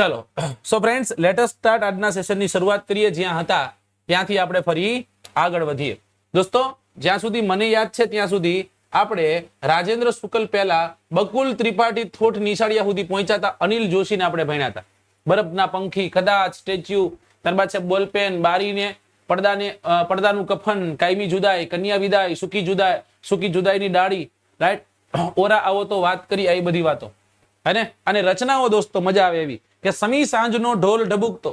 चलो so friends let us start આજના સેશનની શરૂઆત કરીએ જ્યાં હતા ત્યાંથી આપણે ફરી આગળ વધીએ। દોસ્તો જ્યાં સુધી મને યાદ છે ત્યાં સુધી આપણે રાજેન્દ્ર શુક્લ પહેલા બકુલ ત્રિપાઠી થોટ નિશાળિયા સુધી પહોંચ્યા હતા। અનિલ જોશીને આપણે ભણ્યા હતા। બરફના પંખી, કદાચ, સ્ટેચ્યુ, ત્યારબાદ છે બોલપેન, બારીને પડદાનું કફન, કાયમી જુદાઈ, કન્યા વિદાય, સુકી જુદાઈની ડાળી, રાઈટ, ઓરા આવો તો વાત કરી, આ બધી વાતો અને રચનાઓ દોસ્તો મજા આવે એવી કે સમી સાંજનો ઢોલ ઢબુકતો,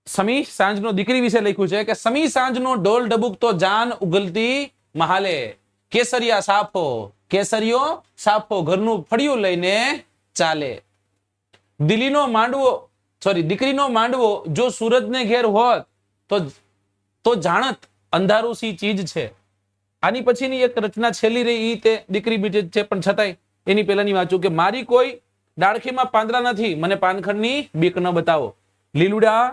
સમી સાંજનો દીકરી વિશે લખ્યું છે કે સમી સાંજનો ઢોલ ઢબુકતો જાન ઉગલતી મહાલે, કેસરિયો સાફો ઘરનું ફળિયું લઈને ચાલે, દીકરીનો માંડવો જો સૂરજને ઘેર હોત તો જાણત અંધારું સી ચીજ છે। આની પછીની એક રચના છેલ્લી રહી તે દીકરી બીજે છે પણ છતાંય એની પહેલાની વાંચું કે મારી કોઈ ડાળખીમાં પાંદડા નથી, મને પાનખરની બીક ન બતાવો, લીલુડા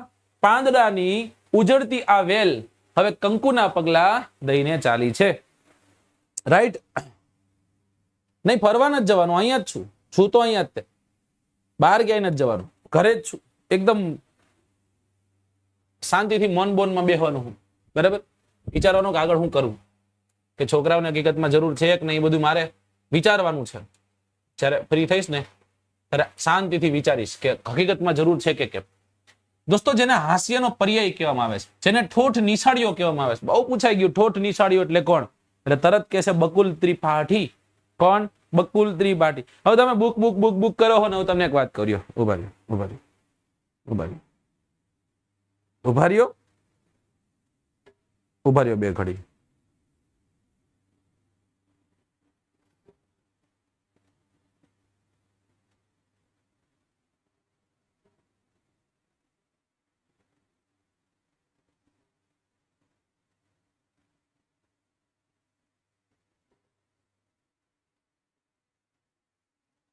પાંદડાની ઉજળતી આ વેલ હવે કંકુના પગલા દઈને ચાલી છે। રાઈટ, નહીં ફરવા નથી જવાનું, અહીંયા જ છું તો અહીંયા જ તે, બહાર ક્યાંય નથી જવાનું, ઘરે જ છું, એકદમ શાંતિથી મન બોનમાં બેહવાનું હું, બરાબર, વિચારવાનું કે આગળ હું કરું, કે છોકરાઓને હકીકતમાં જરૂર છે કે નહીં, બધું મારે વિચારવાનું છે। જ્યારે ફ્રી થઈશ ને ત્યારે શાંતિથી વિચારીશ કે હકીકતમાં જરૂર છે કે કેમ। દોસ્તો જેને હાસ્યનો પર્યાય કહેવામાં આવે છે, જેને ઠોઠ નિશાળીઓ કહેવામાં આવે છે, બહુ પૂછાઈ ગયું ઠોઠ નિશાળીઓ એટલે કોણ, એટલે તરત કહે છે બકુલ ત્રિપાઠી। કોણ? બકુલ ત્રિપાઠી। હવે તમે બુક કરો હો ને, હું તમને એક વાત કર્યો, ઉભા રહ્યો બે ઘડી।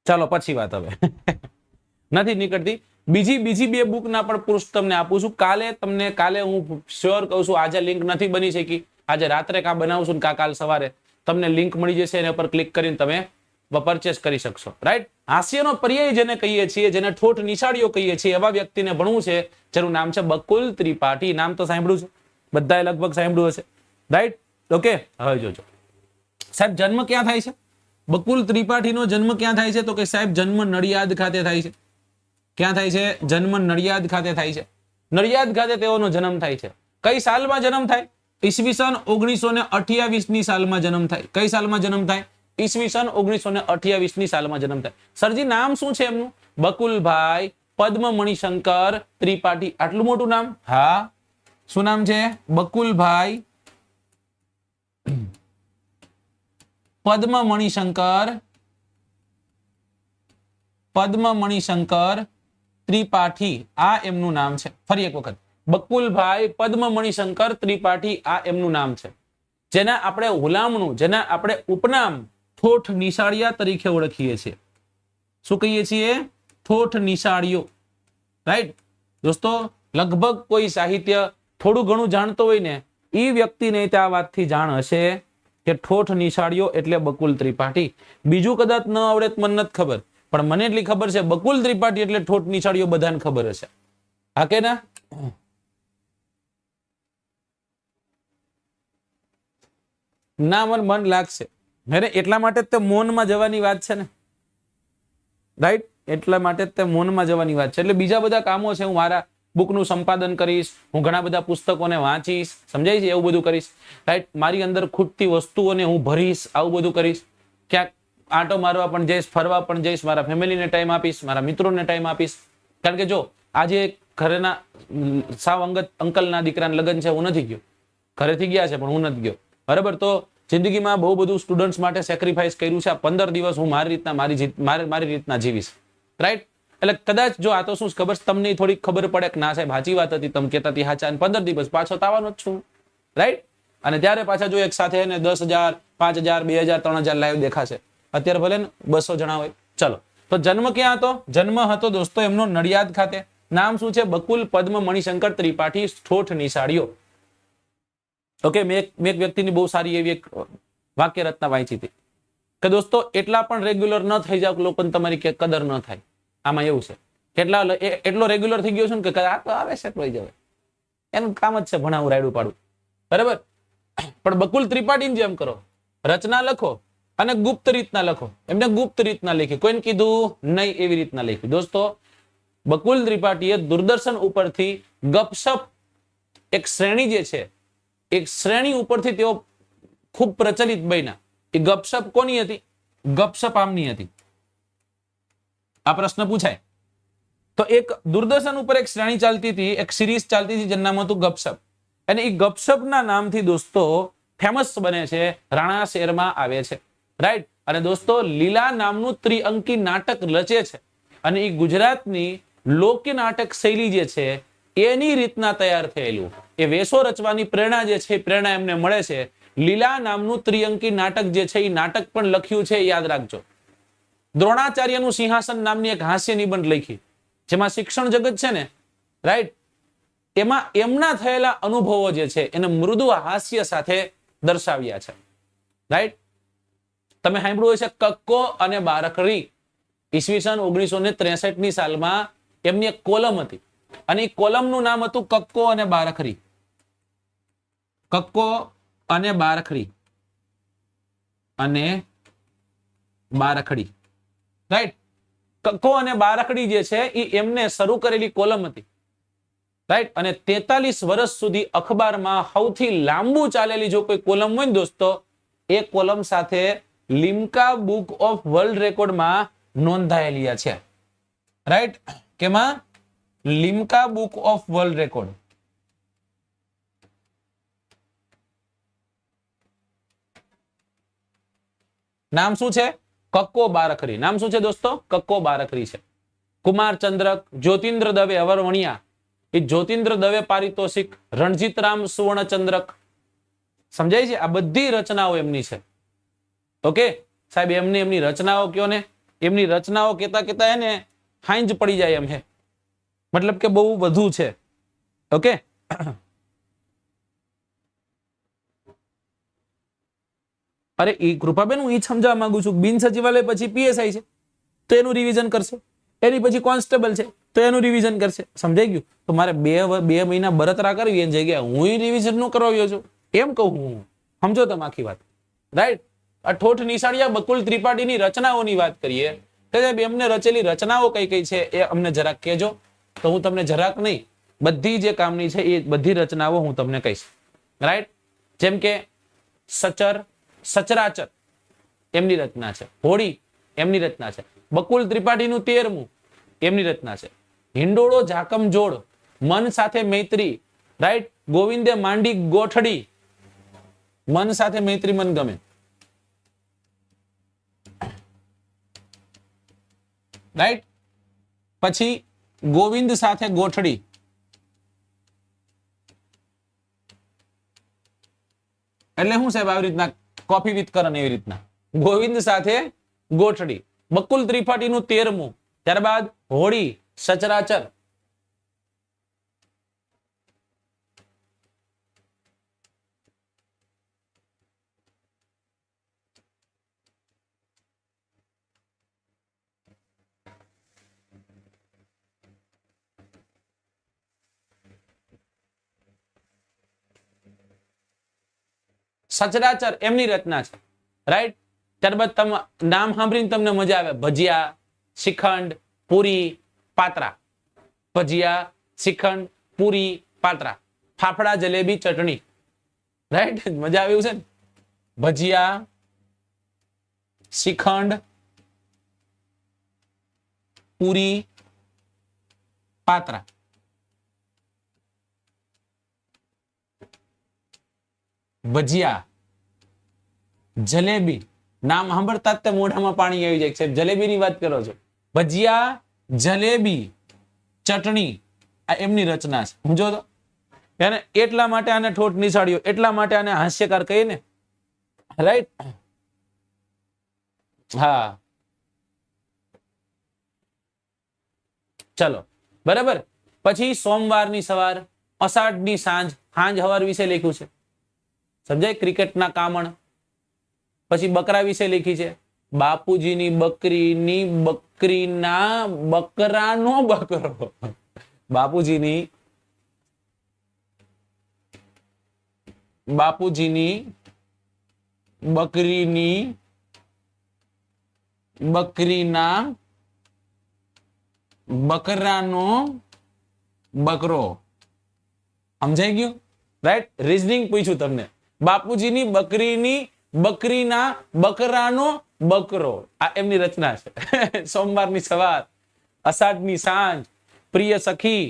ચાલો પછી વાત હવે નથી નીકળતી। બીજી બે બુક ના પણ પૃષ્ઠ તમને આપું છું। કાલે હું શ્યોર કહું છું, આજે લિંક નથી બની શકી, આજે રાત્રે કા બનાવશું ને કાલ સવારે તમને લિંક મળી જશે, એના પર ક્લિક કરીને તમે પરચેસ કરી શકશો। રાઈટ, હાસ્યનો પર્યાય જેને કહીએ છીએ, જેને ઠોઠ નિશાળીઓ કહીએ છીએ, એવા વ્યક્તિને ભણવું છે જેનું નામ છે બકુલ ત્રિપાઠી। નામ તો સાંભળ્યું છે બધાએ, લગભગ સાંભળ્યું હશે, રાઈટ, ઓકે। હવે જોજો સાહેબ જન્મ ક્યાં થાય છે, બકુલ ત્રિપાઠીનો જન્મ ક્યાં થાય છે, તો કે સાહેબ જન્મ નડિયાદ ખાતે થાય છે। ક્યાં થાય છે? જન્મ નડિયાદ ખાતે થાય છે। નડિયાદ ખાતે તેઓનો જન્મ થાય છે। કઈ સાલમાં જન્મ થાય? ઈસવીસન 1928 ની સાલમાં જન્મ થાય। કઈ સાલમાં જન્મ થાય? ઈસવીસન 1928 ની સાલમાં જન્મ થાય। સરજી નામ શું છે એમનું? બકુલભાઈ પદ્મ મણિશંકર ત્રિપાઠી। આટલું મોટું નામ? હા, શું નામ છે? બકુલભાઈ પદ્મ મણિશંકર ત્રિપાઠી, આ એમનું નામ છે। ફરી એક વખત, બકુલભાઈ પદ્મ મણિશંકર ત્રિપાઠી, આ એમનું નામ છે, જેના આપણે હુલામણું, જેના આપણે ઉપનામ ઠોઠ નિશાળિયા તરીકે ઓળખીએ છીએ। શું કહીએ છીએ? ઠોઠ નિશાળીઓ। રાઈટ દોસ્તો, લગભગ કોઈ સાહિત્ય થોડું ઘણું જાણતો હોય ને એ વ્યક્તિને આ વાતથી જાણ હશે કે ઠોઠ નિશાળીઓ એટલે બકુલ ત્રિપાઠી। બીજું કદાચ ન આવડે મને નથી ખબર, પણ મને એટલી ખબર છે બકુલ ત્રિપાઠી એટલે ઠોઠ નિશાળીઓ બધાને ખબર હશે, હા કે ના? ના મન લાગશે, અરે એટલા માટે તે મૌનમાં જવાની વાત છે ને, રાઈટ, એટલા માટે તે મૌનમાં જવાની વાત છે। એટલે બીજા બધા કામો છે, હું મારા બુકનું સંપાદન કરીશ, હું ઘણા બધા પુસ્તકોને વાંચીશ, સમજાય છે, એવું બધું કરીશ, રાઈટ, મારી અંદર ખૂટતી વસ્તુઓને હું ભરીશ, આવું બધું કરીશ, ક્યાંક આંટો મારવા પણ જઈશ, ફરવા પણ જઈશ, મારા ફેમિલીને ટાઈમ આપીશ, મારા મિત્રોને ટાઈમ આપીશ। કારણ કે જો આજે ઘરેના સાવ અંકલના દીકરાના લગ્ન છે, હું નથી ગયો, ઘરેથી ગયા છે પણ હું નથી ગયો, બરાબર। તો જિંદગીમાં બહુ બધું સ્ટુડન્ટ્સ માટે સેક્રિફાઈસ કર્યું છે। આ 15 દિવસ હું મારી રીતના જીવીશ, રાઈટ। એટલે કદાચ જો આ તો શું ખબર, તમને થોડી ખબર પડે કે ના સાહેબ સાચી વાત હતી, તમે કહેતા હતી સાચા, 15 દિવસ પાછો આવવાનો જ છું, રાઈટ। અને ત્યારે પાછા જો એક સાથે 10,000, 5,000, 2,000, 3,000 લાઈવ દેખાશે। અત્યારે ભલે ને 200 જણા હોય। ચલો, તો જન્મ ક્યાં હતો? જન્મ હતો દોસ્તો એમનો નડિયાદ ખાતે। નામ શું છે? બકુલ પદ્મ મણિશંકર ત્રિપાઠી ઠોઠ નિશાળીઓ। ઓકે, મેં એક વ્યક્તિની બહુ સારી એવી એક વાક્ય રચના વાંચી હતી કે દોસ્તો એટલા પણ રેગ્યુલર ન થઈ જાવ લોકોને તમારી કે કદર ન થાય। આમાં એવું છે કેટલા એટલો રેગ્યુલર થઈ ગયો છું ને કે આ તો આવે છે તો જવાય, એનું કામ જ છે ભણાવું રાયડું પાડું, બરાબર. પણ બકુલ ત્રિપાઠીની જેમ કરો, રચના લખો અને ગુપ્ત રીતના લખો. એમને ગુપ્ત રીતના લખી, કોઈને કીધું નહીં એવી રીતના લખી. દોસ્તો, બકુલ ત્રિપાઠીએ દૂરદર્શન ઉપરથી ગપસપ એક શ્રેણી જે છે, એક શ્રેણી ઉપરથી તેઓ ખૂબ પ્રચલિત બન્યા. એ ગપસપ કોની હતી? ગપસપ આમની હતી. આ પ્રશ્ન પૂછાય તો એક દૂરદર્શન ઉપર એક શ્રેણી ચાલતી હતી, એક સિરીઝ ચાલતી હતી જેનું નામ હતું ગપસપ. અને એ ગપસપના નામથી દોસ્તો ફેમસ બને છે, રાણા શેરમાં આવે છે, રાઈટ. અને દોસ્તો લીલા નામનું ત્રિઅંકી નાટક રચે છે અને એ ગુજરાતની લોકનાટક નાટક શૈલી જે છે એની રીતના તૈયાર થયેલું. એ વેશો રચવાની પ્રેરણા જે છે, પ્રેરણા એમને મળે છે. લીલા નામનું ત્રિઅંકી નાટક જે છે એ નાટક પણ લખ્યું છે, યાદ રાખજો. દ્રોણાચાર્યનું સિંહાસન નામની એક હાસ્ય નિબંધ લખી, જેમાં શિક્ષણ જગત છે ને, રાઈટ, એમાં એમના થયેલા અનુભવો જે છે એને મૃદુ હાસ્ય સાથે દર્શાવ્યા છે, રાઈટ. તમે સાંભળ્યું હશે કક્કો અને બારકડી. ઈસવીસન 1963 ની સાલમાં એમની એક કોલમ હતી અને એ કોલમનું નામ હતું કક્કો અને બારકડી. કક્કો અને બારકડી અને બારકડી, રાઈટ. કક્કો અને બારકડી જે છે એ એમને શરૂ કરેલી કોલમ હતી, રાઈટ. અને 43 વર્ષ સુધી અખબારમાં સૌથી લાંબુ ચાલેલી જો કોઈ કોલમ હોય ને દોસ્તો, એ કોલમ સાથે લિમ્કા બુક ઓફ વર્લ્ડ રેકોર્ડમાં નોંધાયેલી છે, રાઈટ. કેમાં? Limca book of world record. નામ શું છે? કક્કો બારકડી. નામ શું છે દોસ્તો? કક્કો બારકડી છે. કુમાર ચંદ્રક, જ્યોતિન્દ્ર દવે અવરવણિયા, એ જ્યોતિન્દ્ર દવે પારિતોષિક, રણજીતરામ સુવર્ણ ચંદ્રક. સમજાય છે? આ બધી રચનાઓ એમની છે. ઓકે સાહેબ, એમની રચનાઓ કયો ને, એમની રચનાઓ કેતા કેતા એને હાંજ પડી જાય એમ છે, મતલબ કે બહુ વધુ છે. ઓકે, અરે એ કૃપાબેન, હું એ સમજાવવા માંગુ છું, બિન સચિવાલય પછી પીએસઆઈ છે તો એનું રિવિઝન કરશે, એની પછી કોન્સ્ટેબલ છે તો એનું રિવિઝન કરશે. સમજાઈ ગયું? તો મારે બે મહિના બળતરા કરવી એની જગ્યાએ હું રિવિઝન નું કરાવ્યો છું એમ કહું હું. સમજો તમે આખી વાત, રાઈટ. આ ઠોઠ નિશાળિયા બકુલ ત્રિપાઠીની રચનાઓની વાત કરીએ તો સાહેબ એમને રચેલી રચનાઓ કઈ કઈ છે એ અમને જરાક કહેજો, તો હું તમને જરાક નહીં બધી જે કામની છે એ બધી રચનાઓ હું તમને કહીશ, રાઈટ. જેમ કે સચરાચર એમની રચના છે, હોળી એમની રચના છે, બકુલ ત્રિપાઠીનું 13મું એમની રચના છે, હિંડોળો ઝાકમ જોડ, મન સાથે મૈત્રી, રાઈટ. ગોવિંદે માંડી ગોઠડી, મન સાથે મૈત્રી મન ગમે, રાઈટ. પછી ગોવિંદ સાથે ગોઠડી, એટલે શું સાહેબ આવી રીતના કોફી વિથ કરણ એવી રીતના ગોવિંદ સાથે ગોઠડી. બકુલ ત્રિપાઠીનું 13મું, ત્યારબાદ હોળી, સચરાચર, સચરાચર એમની રચના છે, રાઈટ. ત્યારબાદ નામ સાંભળીને તમને મજા આવે, ભજીયા, શ્રીખંડ, પૂરી, પાત્રા. ભજીયા, શ્રીખંડ, પૂરી, પાત્રા, ફાફડા, જલેબી, ચટણી, રાઈટ. મજા આવ્યું છે ને? ભજીયા, શ્રીખંડ, પૂરી, પાત્રા. ભજીયા, જલેબી, નામ સાંભળતા જ મોઢામાં પાણી આવી જાય છે. જલેબીની વાત કરો છો, ભજીયા, જલેબી, ચટણી, આ એમની રચના છે. સમજો તો? એને એટલા માટે આને ઠોઠ નિશાળ્યો, એટલા માટે આને હાસ્યકાર કહીએ ને, રાઈટ. હા, ચલો બરાબર. પછી સોમવારની સવાર, અષાઢની સાંજ, સાંજ હવાર વિશે લખ્યું છે, સમજાય? ક્રિકેટના કામણ. પછી બકરા વિશે લખી છે, બાપુજીની બકરીની બકરીના બકરાનો બકરો. બાપુજીની બકરીની બકરીના બકરાનો બકરો. સમજાઈ ગયું? રાઈટ. રીઝનિંગ પૂછ્યું તમને. બાપુજીની બકરીની બકરીના બકરાનો બકરો. આ એમની રચના છે. સોમવારની સવાર, અષાઢની સાંજ, પ્રિય સખી,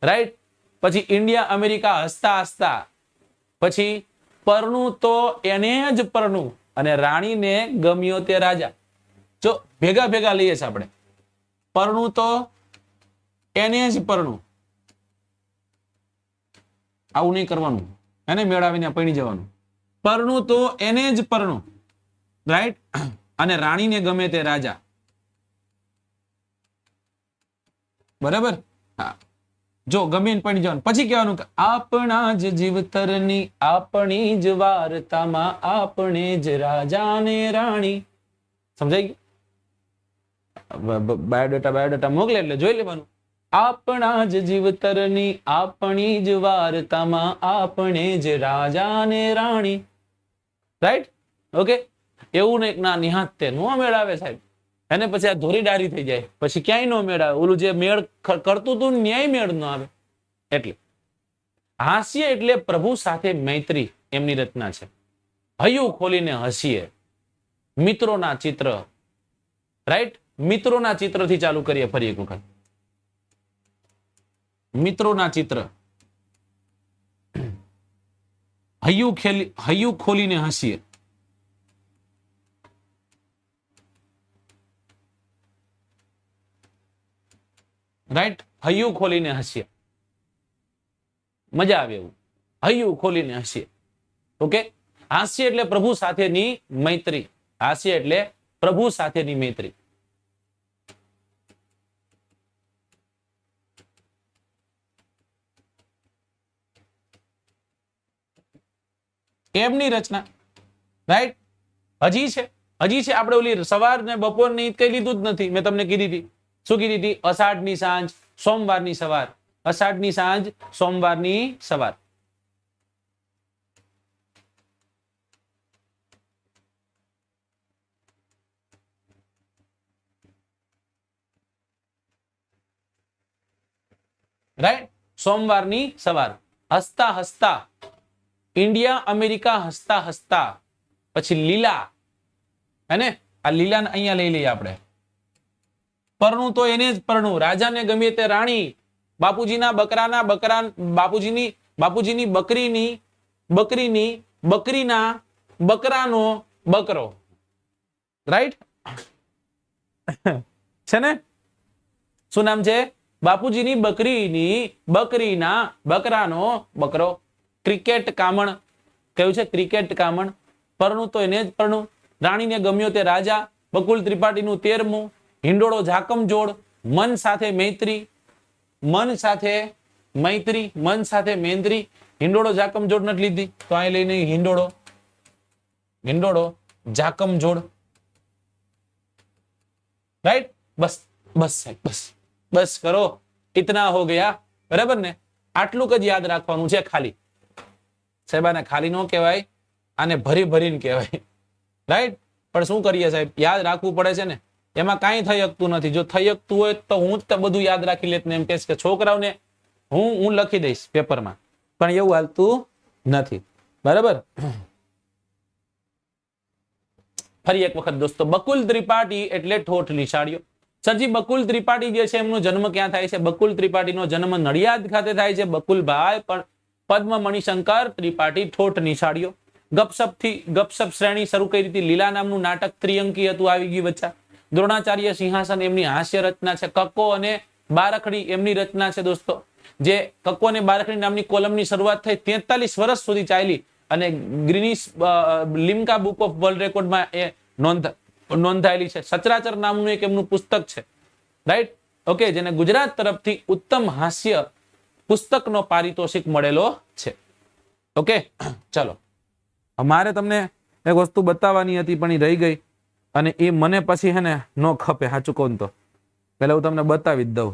રાઈટ. પછી ઇન્ડિયા અમેરિકા હસતા હસતા, પછી પરણું તો એને જ પરણું, અને રાણીને ગમ્યો તે રાજા. જો ભેગા ભેગા લઈએ છીએ આપણે. પરણું તો એને જ પરણું, આવું નહીં કરવાનું, એને મેળાવીને પૈણી જવાનું. પરણું તો એને જ પરણું, રાઈટ. અને રાણીને ગમે તે રાજા. બરાબર. હા, જો ગમીને પૈણી જવાનું. પછી કહેવાનું કે આપણા જ જીવતરની આપણી જ વાર્તામાં આપણે જ રાજા ને રાણી. સમજાઈ ગયું? બાયોડેટા મોકલે એટલે જોઈ લેવાનું. આપણા જ જીવતરની આપણી જ વાર્તામાં આપણે જ રાજા ને રાણી. રાઈટ. ઓકે. એવું નહીં ના નિહાત તે નો મેળાવે સાહેબ, એને પછી આ ધોરી ડારી થઈ જાય, પછી ક્યાંય નો મેળાવે. ઓલું જે મેળ કરતું તું ન્યાય મેળ નો આવે. એટલે હાસ્ય એટલે પ્રભુ સાથે મૈત્રી, એમની રચના છે. હૈયું ખોલીને હસીએ, મિત્રોના ચિત્ર. રાઈટ. મિત્રોના ચિત્રથી ચાલુ કરીએ ફરી એક વખત. મિત્રોના ચિત્ર. હૈયું ખોલીને હસીએ. રાઈટ. હૈયું ખોલીને હસીએ, મજા આવે એવું. હૈયું ખોલીને હસીએ. ઓકે. હાસ્ય એટલે પ્રભુ સાથેની મૈત્રી. હાસ્ય એટલે પ્રભુ સાથેની મૈત્રી. એમની રચના. રાઈટ. હજી છે આપણે ઓલી સવાર ને બપોર ની કઈ લીધું જ નથી. મેં તમને કીધી હતી. શું કીધી હતી? અષાઢની સાંજ, સોમવારની સવાર. અષાઢની સાંજ, સોમવારની સવાર. રાઈટ. સોમવારની સવાર. હસતા હસતા, ઇન્ડિયા અમેરિકા હસતા હસતા. પછી લીલા, હે આ લીલા અહીંયા લઈ લઈએ આપણે. પરણું તો એને જ પરણું, રાજાને ગમે તે રાણી. બાપુજીના બાપુજીની બકરીના બકરાનો બકરો. રાઈટ. છે ને? શું નામ છે? બાપુજીની બકરીના બકરાનો બકરો. ક્રિકેટ કામણ. કયું છે? ક્રિકેટ કામણ. પરણું તો એને જ પરણું, રાણીને ગમ્યો તે રાજા. બકુલ ત્રિપાઠીનું 13મું. હિંડોળો ઝાકમ જોડ. મન સાથે મૈત્રી. હિંડોળો ઝાકમ જોડ નથી લીધી તો અહીં લઈને હિંડોળો ઝાકમ જોડ. રાઈટ. બસ સાહેબ, બસ કરો. ઇતના હો ગયા. બરાબર ને? આટલું જ યાદ રાખવાનું છે ખાલી. સાહેબ આને ખાલી નો કહેવાય, આને ભરી ભરીને કહેવાય. રાઈટ. પણ શું કરીએ સાહેબ, યાદ રાખવું પડે છે ને. એમાં કાંઈ થઈ શકતું નથી. જો થઈ શકતું હોય તો હું જ બધું યાદ રાખી લેત ને એમ કહેશ કે છોકરાઓને હું લખી દઈશ પેપરમાં, પણ એવું હાલતું નથી. બરાબર. ફરી એક વખત દોસ્તો, બકુલ ત્રિપાઠી એટલે ઠોઠ નિશાળ્યો. સરજી બકુલ ત્રિપાઠી જે છે એમનો જન્મ ક્યાં થાય છે? બકુલ ત્રિપાઠીનો જન્મ નડિયાદ ખાતે થાય છે. બકુલભાઈ પણ પદ્મ મણિશંકર ત્રિપાઠી ઠોઠ નિશાળ્યો. ગપસપ શ્રેણી શરૂ કરી હતી. લીલા નામનું નાટક ત્રિઅંકી હતું, આવી ગયું વચ્ચા. દ્રોણાચાર્ય સિંહાસન એમની હાસ્ય રચના છે. કક્કો અને બારખડી એમની રચના છે દોસ્તો. જે કક્કો અને બારખડી નામની કોલમની શરૂઆત થઈ, 43 વર્ષ સુધી ચાલી અને greenish Limca book of world રેકોર્ડમાં એ નોંધાયેલી છે. સચરાચર નામનું એક એમનું પુસ્તક છે. રાઈટ. ઓકે. જેને ગુજરાત તરફથી ઉત્તમ હાસ્ય પુસ્તકનો પારિતોષિક મળેલો છે. ઓકે. ચલો, મારે તમને એક વસ્તુ બતાવવાની હતી પણ એ રહી ગઈ. અને એ મને પછી હે ને નો ખપે, સાચું કહું તો. પેલા હું તમને બતાવી જ દઉં.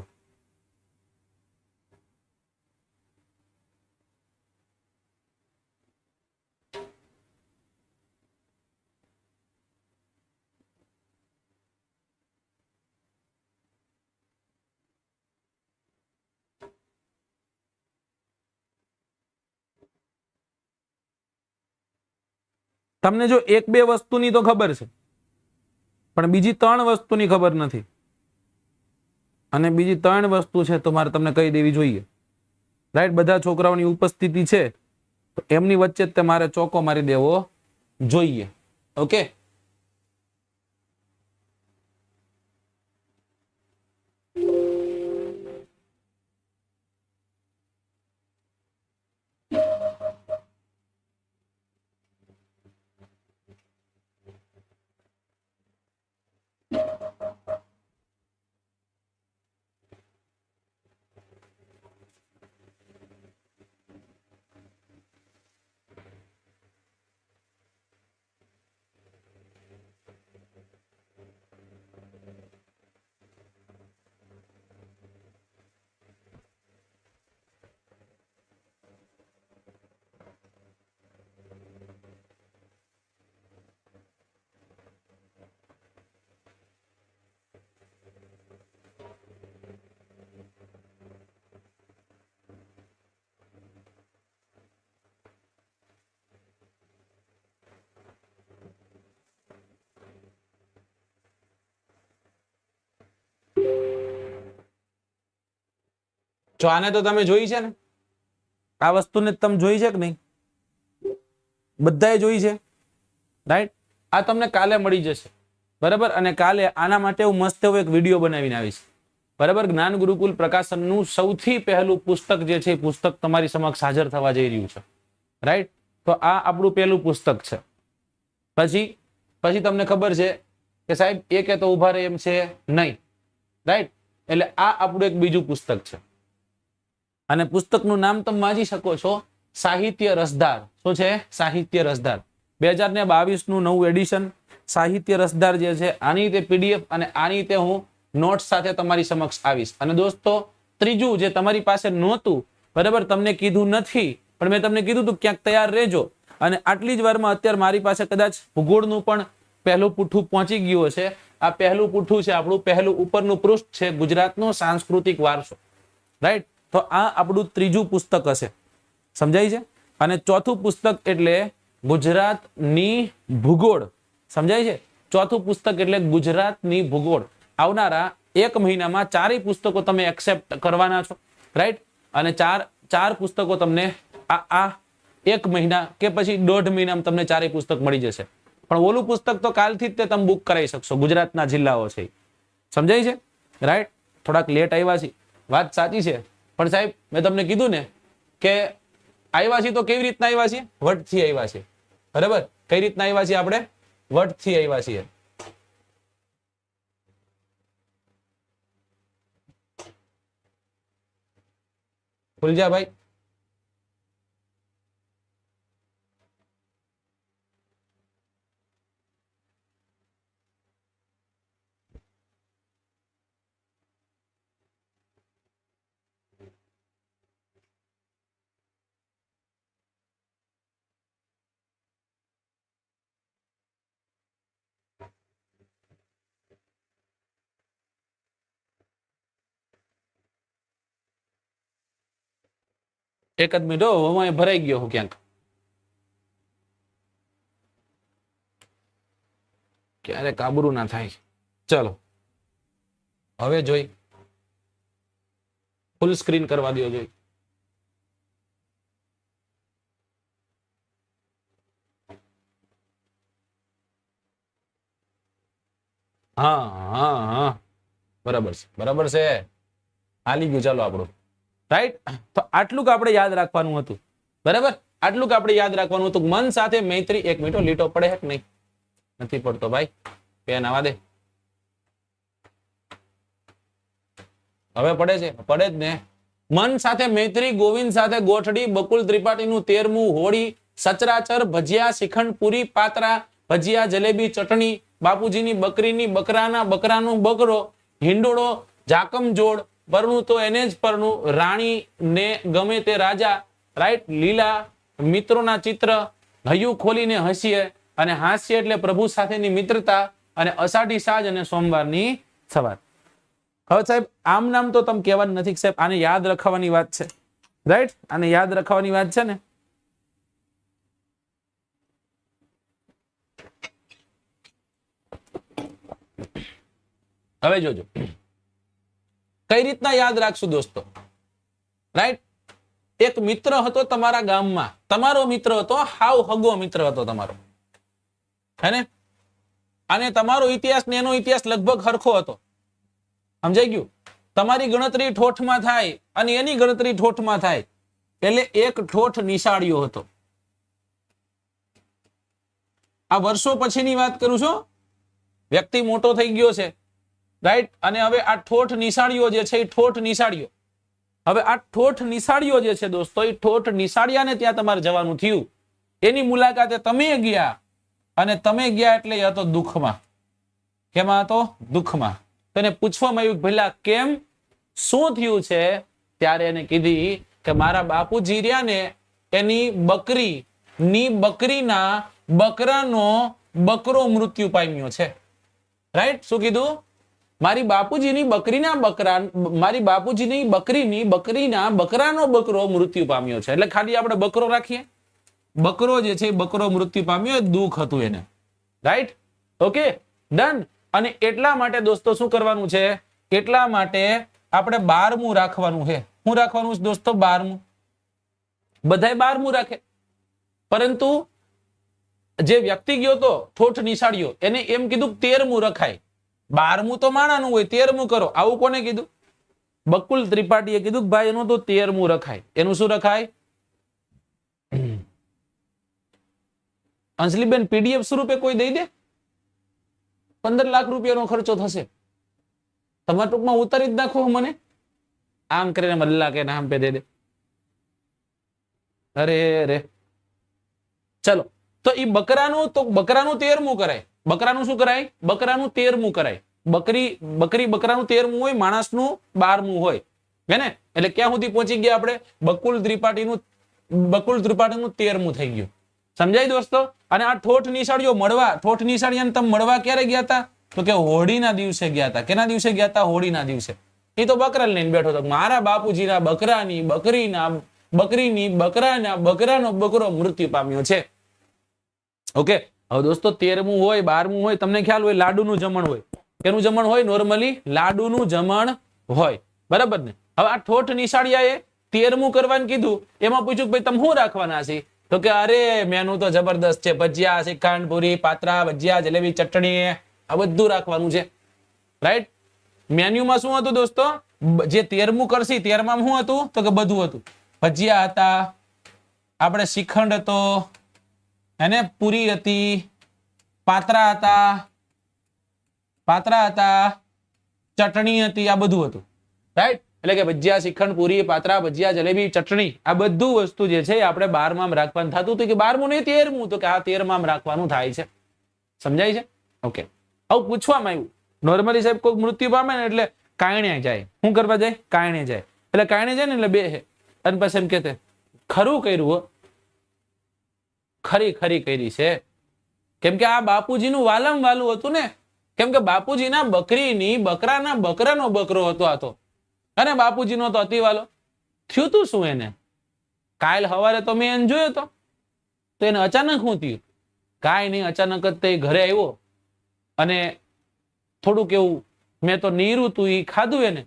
તમને જો એક બે વસ્તુની તો ખબર છે, પણ બીજી 3 વસ્તુની ખબર નથી. અને બીજી 3 વસ્તુ છે તો મારે તમને કહી દેવી જોઈએ. રાઈટ? બધા છોકરાઓની ઉપસ્થિતિ છે તો એમની વચ્ચે જ મારે ચોકો મારી દેવો જોઈએ. ઓકે? જો આને તો તમે જોઈ છે ને, આ વસ્તુને તમે જોઈ છે કે નહીં? બધાએ જોઈ છે. રાઈટ? આ તમને કાલે મળી જશે. બરાબર? અને કાલે આના માટે હું મસ્ત એવો એક વિડીયો બનાવીને આવીશ. બરાબર? જ્ઞાન ગુરુકુલ પ્રકાશનનું સૌથી પહેલું પુસ્તક જે છે, પુસ્તક તમારી સમક્ષ હાજર થવા જઈ રહ્યું છે. રાઈટ? તો આ આપણું પહેલું પુસ્તક છે. પછી તમને ખબર છે કે સાહેબ એ કે તો ઉભા રહે એમ છે નહીં. રાઈટ? એટલે આ આપણું એક બીજું પુસ્તક છે. અને પુસ્તકનું નામ તમે વાંચી શકો છો, સાહિત્ય રસધાર. શું છે? સાહિત્ય રસધાર. 2022 નું નવું એડિશન સાહિત્ય રસધાર જે છે, આની તે પીડીએફ અને આની તે હું નોટ્સ સાથે તમારી સમક્ષ આવીશ. અને દોસ્તો, ત્રીજું જે તમારી પાસે નહોતું, બરાબર, તમને કીધું નથી, પણ મેં તમને કીધું તું ક્યાંક તૈયાર રહેજો. અને આટલી જ વારમાં અત્યારે મારી પાસે કદાચ ભૂગોળનું પણ પહેલું પુઠ્ઠું પહોંચી ગયું છે. આ પહેલું પુઠ્ઠું છે આપણું, પહેલું ઉપરનું પૃષ્ઠ છે ગુજરાતનો સાંસ્કૃતિક વારસો. રાઈટ? તો આ આપણું ત્રીજું પુસ્તક હશે. સમજાય છે? અને ચોથું પુસ્તક એટલે ગુજરાતની ભૂગોળ. સમજાય છે? ચોથું પુસ્તક એટલે ગુજરાતની ભૂગોળ. આવનારા 1 મહિનામાં 4 પુસ્તકો તમે એક્સેપ્ટ કરવાના છો. રાઈટ? અને ચાર પુસ્તકો તમને આ 1 મહિના કે પછી 1.5 મહિનામાં તમને 4 પુસ્તક મળી જશે. પણ ઓલું પુસ્તક તો કાલથી જ તમે બુક કરાવી શકશો. ગુજરાતના જિલ્લાઓ છે. સમજાય છે? રાઈટ? થોડાક લેટ આવ્યા છે, વાત સાચી છે. પણ સાહેબ મેં તમને કીધું ને કે આવ્યા છીએ તો કેવી રીતના આવ્યા છીએ? વટથી આવ્યા છીએ. બરાબર? કઈ રીતના આવ્યા છીએ આપણે? વટથી આવ્યા છીએ. ફુલજાભાઈ, એક જ મિનિટ, હું ભરાઈ ગયો હું ક્યાંક. ક્યારે કાબરું ના થાય. ચલો હવે જોઈ, ફૂલ સ્ક્રીન કરવા દો. જોઈ, હા હા હા, બરાબર છે, બરાબર છે. હાલી ગયું. ચાલો આપણું. રાઈટ? તો આટલું આપણે યાદ રાખવાનું હતું. બરાબર? આટલું આપણે યાદ રાખવાનું હતું. મન સાથે મૈત્રી. 1 મિનિટ, લીટો પડે છે કે નહીં? નથી પડતો ભાઈ, પેન આવા દે. હવે પડે છે? પડે જ ને. મન સાથે મૈત્રી, ગોવિંદ સાથે ગોઠડી, બકુલ ત્રિપાઠીનું 13મું હોળી, સચરાચર, ભજીયા, શ્રીખંડ, પૂરી, પાતરા, ભજીયા, જલેબી, ચટણી, બાપુજીની બકરીની બકરાના બકરાનો બકરો હિંડોળો જાકમ જોડ પરણું તો એને જ પરણું રાણી ને ગમે તે રાજા રાઈટ લીલા મિત્રોના ચિત્ર હૈયું ખોલીને હસીએ અને હાસ્ય એટલે પ્રભુ સાથેની મિત્રતા અને અષાઢી સાજ અને સોમવારની સવાર. હવે સાહેબ આમ નામ તો તમે કહેવાનું નથી સાહેબ, આને યાદ રાખવાની વાત છે રાઈટ, આને યાદ રાખવાની વાત છે ને. હવે જોજો કઈ રીતના યાદ રાખશું દોસ્તો રાઈટ. એક મિત્ર હતો તમારા ગામમાં, તમારો મિત્ર હતો, હાવ હગો મિત્ર હતો તમારો, હે ને? અને તમારો ઇતિહાસ ને એનો ઇતિહાસ લગભગ હરખો હતો. સમજાઈ ગયું? તમારી ગણતરી ઠોઠમાં થાય અને એની ગણતરી ઠોઠમાં થાય એટલે એક ઠોઠ નિશાળ્યો હતો. આ વર્ષો પછીની વાત કરું છું, વ્યક્તિ મોટો થઈ ગયો છે રાઈટ, અને હવે આ ઠોઠ નિશાળ્યો જે છે એ ઠોઠ નિશાળ્યો, હવે આ ઠોઠ નિશાળ્યો જે છે દોસ્તો, એ ઠોઠ નિશાળ્યાને ત્યાં તમારે જવાનું થયું. એની મુલાકાતે તમે ગયા અને તમે ગયા એટલે એ હતો દુઃખમાં. કેમાં હતો? દુઃખમાં. તેને પૂછવામાં આવ્યું ભલા કેમ, શું થયું છે? ત્યારે એને કીધી કે મારા બાપુજી રહ્યા ને એની બકરીના બકરાનો બકરો મૃત્યુ પામ્યો છે રાઈટ. શું કીધું? મારી બાપુજીની બકરીના બકરાનો બકરો મૃત્યુ પામ્યો છે. એટલે ખાલી આપણે બકરો રાખીએ, બકરો જે છે બકરો મૃત્યુ પામ્યો, દુઃખ હતું એને રાઈટ. Okay done. અને એટલા માટે દોસ્તો શું કરવાનું છે? એટલા માટે આપણે 12મું રાખવાનું છે. શું રાખવાનું છે દોસ્તો? 12મું. બધાય 12મું રાખે, પરંતુ જે વ્યક્તિ ગયો તો ઠોઠ નિશાળ્યો એને એમ કીધું 13મું રખાય. 12મું તો માણાનું હોય, 13મું કરો. આવું કોને કીધું? બકુલ ત્રિપાઠીએ કીધું ભાઈ એનું તો 13મું રખાય. એનું શું રખાય? અંજલીબેન પીડીએફ સ્વરૂપે કોઈ દઈ દે, 15 લાખ રૂપિયાનો ખર્ચો થશે. તમારા ટૂંકમાં ઉતારી જ નાખો મને, આમ કરીને મલ્લા કે નામ પે દે દે. અરે રે ચલો, તો એ બકરાનું 13મું કરાય. બકરાનું શું કરાય? બકરાનું 13મું કરાય. બકરાનું 13મું હોય, માણસનું 12મું હોય, હે ને? એટલે ક્યાં સુધી પહોંચી ગયા આપણે? બકુલ ત્રિપાઠીનું 13મું થઈ ગયું. સમજાય દોસ્તો? અને આ ઠોઠ નિશાળીઓ મળવા, ઠોઠ નિશાળીયાને તમે મળવા ક્યારે ગયા હતા? તો કે હોળીના દિવસે ગયા હતા. કેના દિવસે ગયા હતા? હોળીના દિવસે. એ તો બકરા લઈને બેઠો હતો, મારા બાપુજીના બકરાના બકરાનો બકરો મૃત્યુ પામ્યો છે. ઓકે. હવે દોસ્તો 13મું હોય, 12મું હોય, તમને ખ્યાલ હોય લાડુનું જમણ હોય. કેનું જમણ હોય? નોર્મલી લાડુનું જમણ હોય, બરાબર ને? હવે આ ઠોઠ નિશાળિયાએ 13મું કરવાનું કીધું, એમાં પૂછ્યું કે ભાઈ તમે શું રાખવાના છે? તો કે અરે મેનુ તો જબરદસ્ત છે, ભજીયા, શ્રીખંડ, પૂરી, પાત્રા, ભજીયા, જલેબી, ચટણી, આ બધું રાખવાનું છે રાઈટ. મેન્યુમાં શું હતું દોસ્તો? જે 13મું કરશે 13માં શું હતું? તો કે બધું હતું. ભજીયા હતા, આપણે શ્રીખંડ હતો, એને પૂરી હતી, પાત્રા હતા, ચટણી હતી, આ બધું હતું રાઈટ. એટલે કે ભજીયા, શ્રીખંડ, પૂરી, પાત્રા, ભજીયા, જલેબી, ચટણી, આ બધું વસ્તુ જે છે આપણે 12માં રાખવાનું થતું હતું. કે 12મું નહીં 13મું, તો કે આ 13માં રાખવાનું થાય છે. સમજાય છે? ઓકે. હવે પૂછવામાં આવ્યું, નોર્મલી સાહેબ કોઈ મૃત્યુ પામે ને એટલે કાયણે જાય. શું કરવા જાય? કાયણે જાય. એટલે કાયણે જાય ને એટલે બે અને પછી એમ કે ખરું કર્યું હો, ખરી કરી છે. કેમ કે આ બાપુજીનું વાલમ વાલું હતું ને. કેમ કે બાપુજીના બકરાના બકરાનો બકરો હતો આ તો, અને બાપુજીનો તો અતિવાલો. થયું તું શું એને? કાલ સવારે તો મેં એને જોયો તો એને અચાનક શું થયું? કાંઈ નહીં, અચાનક જ તે ઘરે આવ્યો અને થોડુંક એવું મેં તો નીરું તું એ ખાધું એને,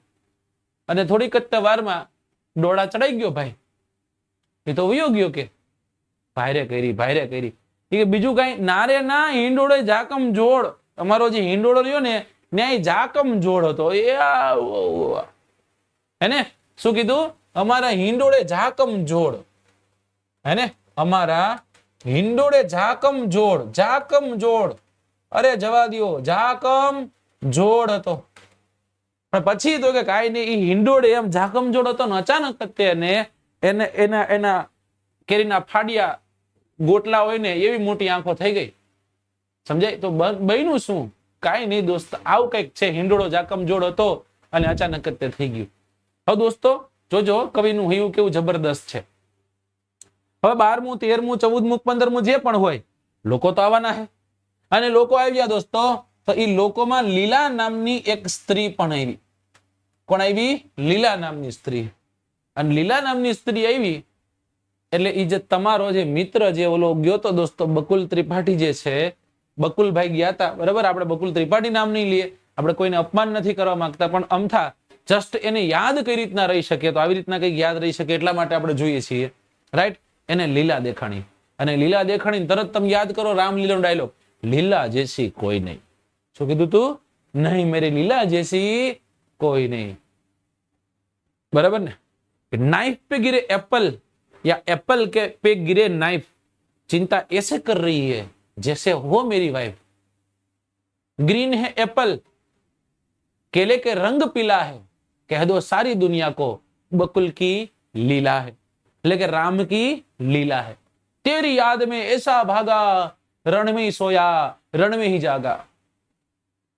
અને થોડીક જ વારમાં ડોળા ચડાઈ ગયો ભાઈ. એ તો વયો ગયો કે ભાઈરે કરી. બીજું કઈ ના રે ના, હિંડોળે જાકમ જોડ. અમારો જે હિંડોળો રહ્યો ને ન્યાય જાકમ જોડ હતો. હેને શું કીધું? અમારા હિંડોળે જાકમ જોડ. હેને અમારા હિંડોળે જાકમ જોડ. અરે જવા દ્યો, જાકમ જોડ હતો. પણ પછી તો કે કાંઈ નહીં, એ હિંડોળે એમ જાકમ જોડ હતો ને અચાનક તેને એના કેરીના ફાડિયા ગોટલા હોય ને એવી મોટી આંખો થઈ ગઈ. સમજાય? તો બન્યું શું? કાંઈ નહીં દોસ્ત, આવું કંઈક છે. હિંડોળો જાકમ જોડ હતો અને અચાનક જ તે થઈ ગયું. હવે દોસ્તો જોજો કવિનું હૈયું કેવું જબરદસ્ત છે. હવે 12મું 13મું 14મું 15મું જે પણ હોય, લોકો તો આવવાના છે. અને લોકો આવ્યા દોસ્તો, તો એ લોકોમાં લીલા નામની એક સ્ત્રી પણ આવી. કોણ આવી? લીલા નામની સ્ત્રી. અને લીલા નામની સ્ત્રી આવી એટલે એ જે તમારો જે મિત્ર જે ઓલો ગયો તો દોસ્તો, બકુલ ત્રિપાઠી જે છે, બકુલભાઈ ગયા હતા, બરાબર? આપણે બકુલ ત્રિપાઠી નામ નહીં લઈએ, આપણે કોઈને અપમાન નથી કરવા માંગતા, પણ અમથા જસ્ટ એને યાદ કઈ રીતના રહી શકે, તો આવી રીતના કઈ યાદ રહી શકે એટલા માટે આપણે જોઈએ છીએ, રાઈટ? એને લીલા દેખાણી. અને લીલા દેખાણી તરત તમે યાદ કરો રામલીલાનો ડાયલોગ, લીલા જેસી કોઈ નહીં. શું કીધું તું? નહીં મેરી લીલા જેસી કોઈ નહીં. बराबर ने? नाइफ पे गिरे एप्पल या एप्पल के पे गिरे नाइफ, चिंता ऐसे कर रही है जैसे हो मेरी वाइफ. ग्रीन है एप्पल, केले के रंग पीला है, कह दो सारी दुनिया को बकुल की लीला है, लेकिन राम की लीला है. तेरी याद में ऐसा भागा, रण में ही सोया रण में ही जागा.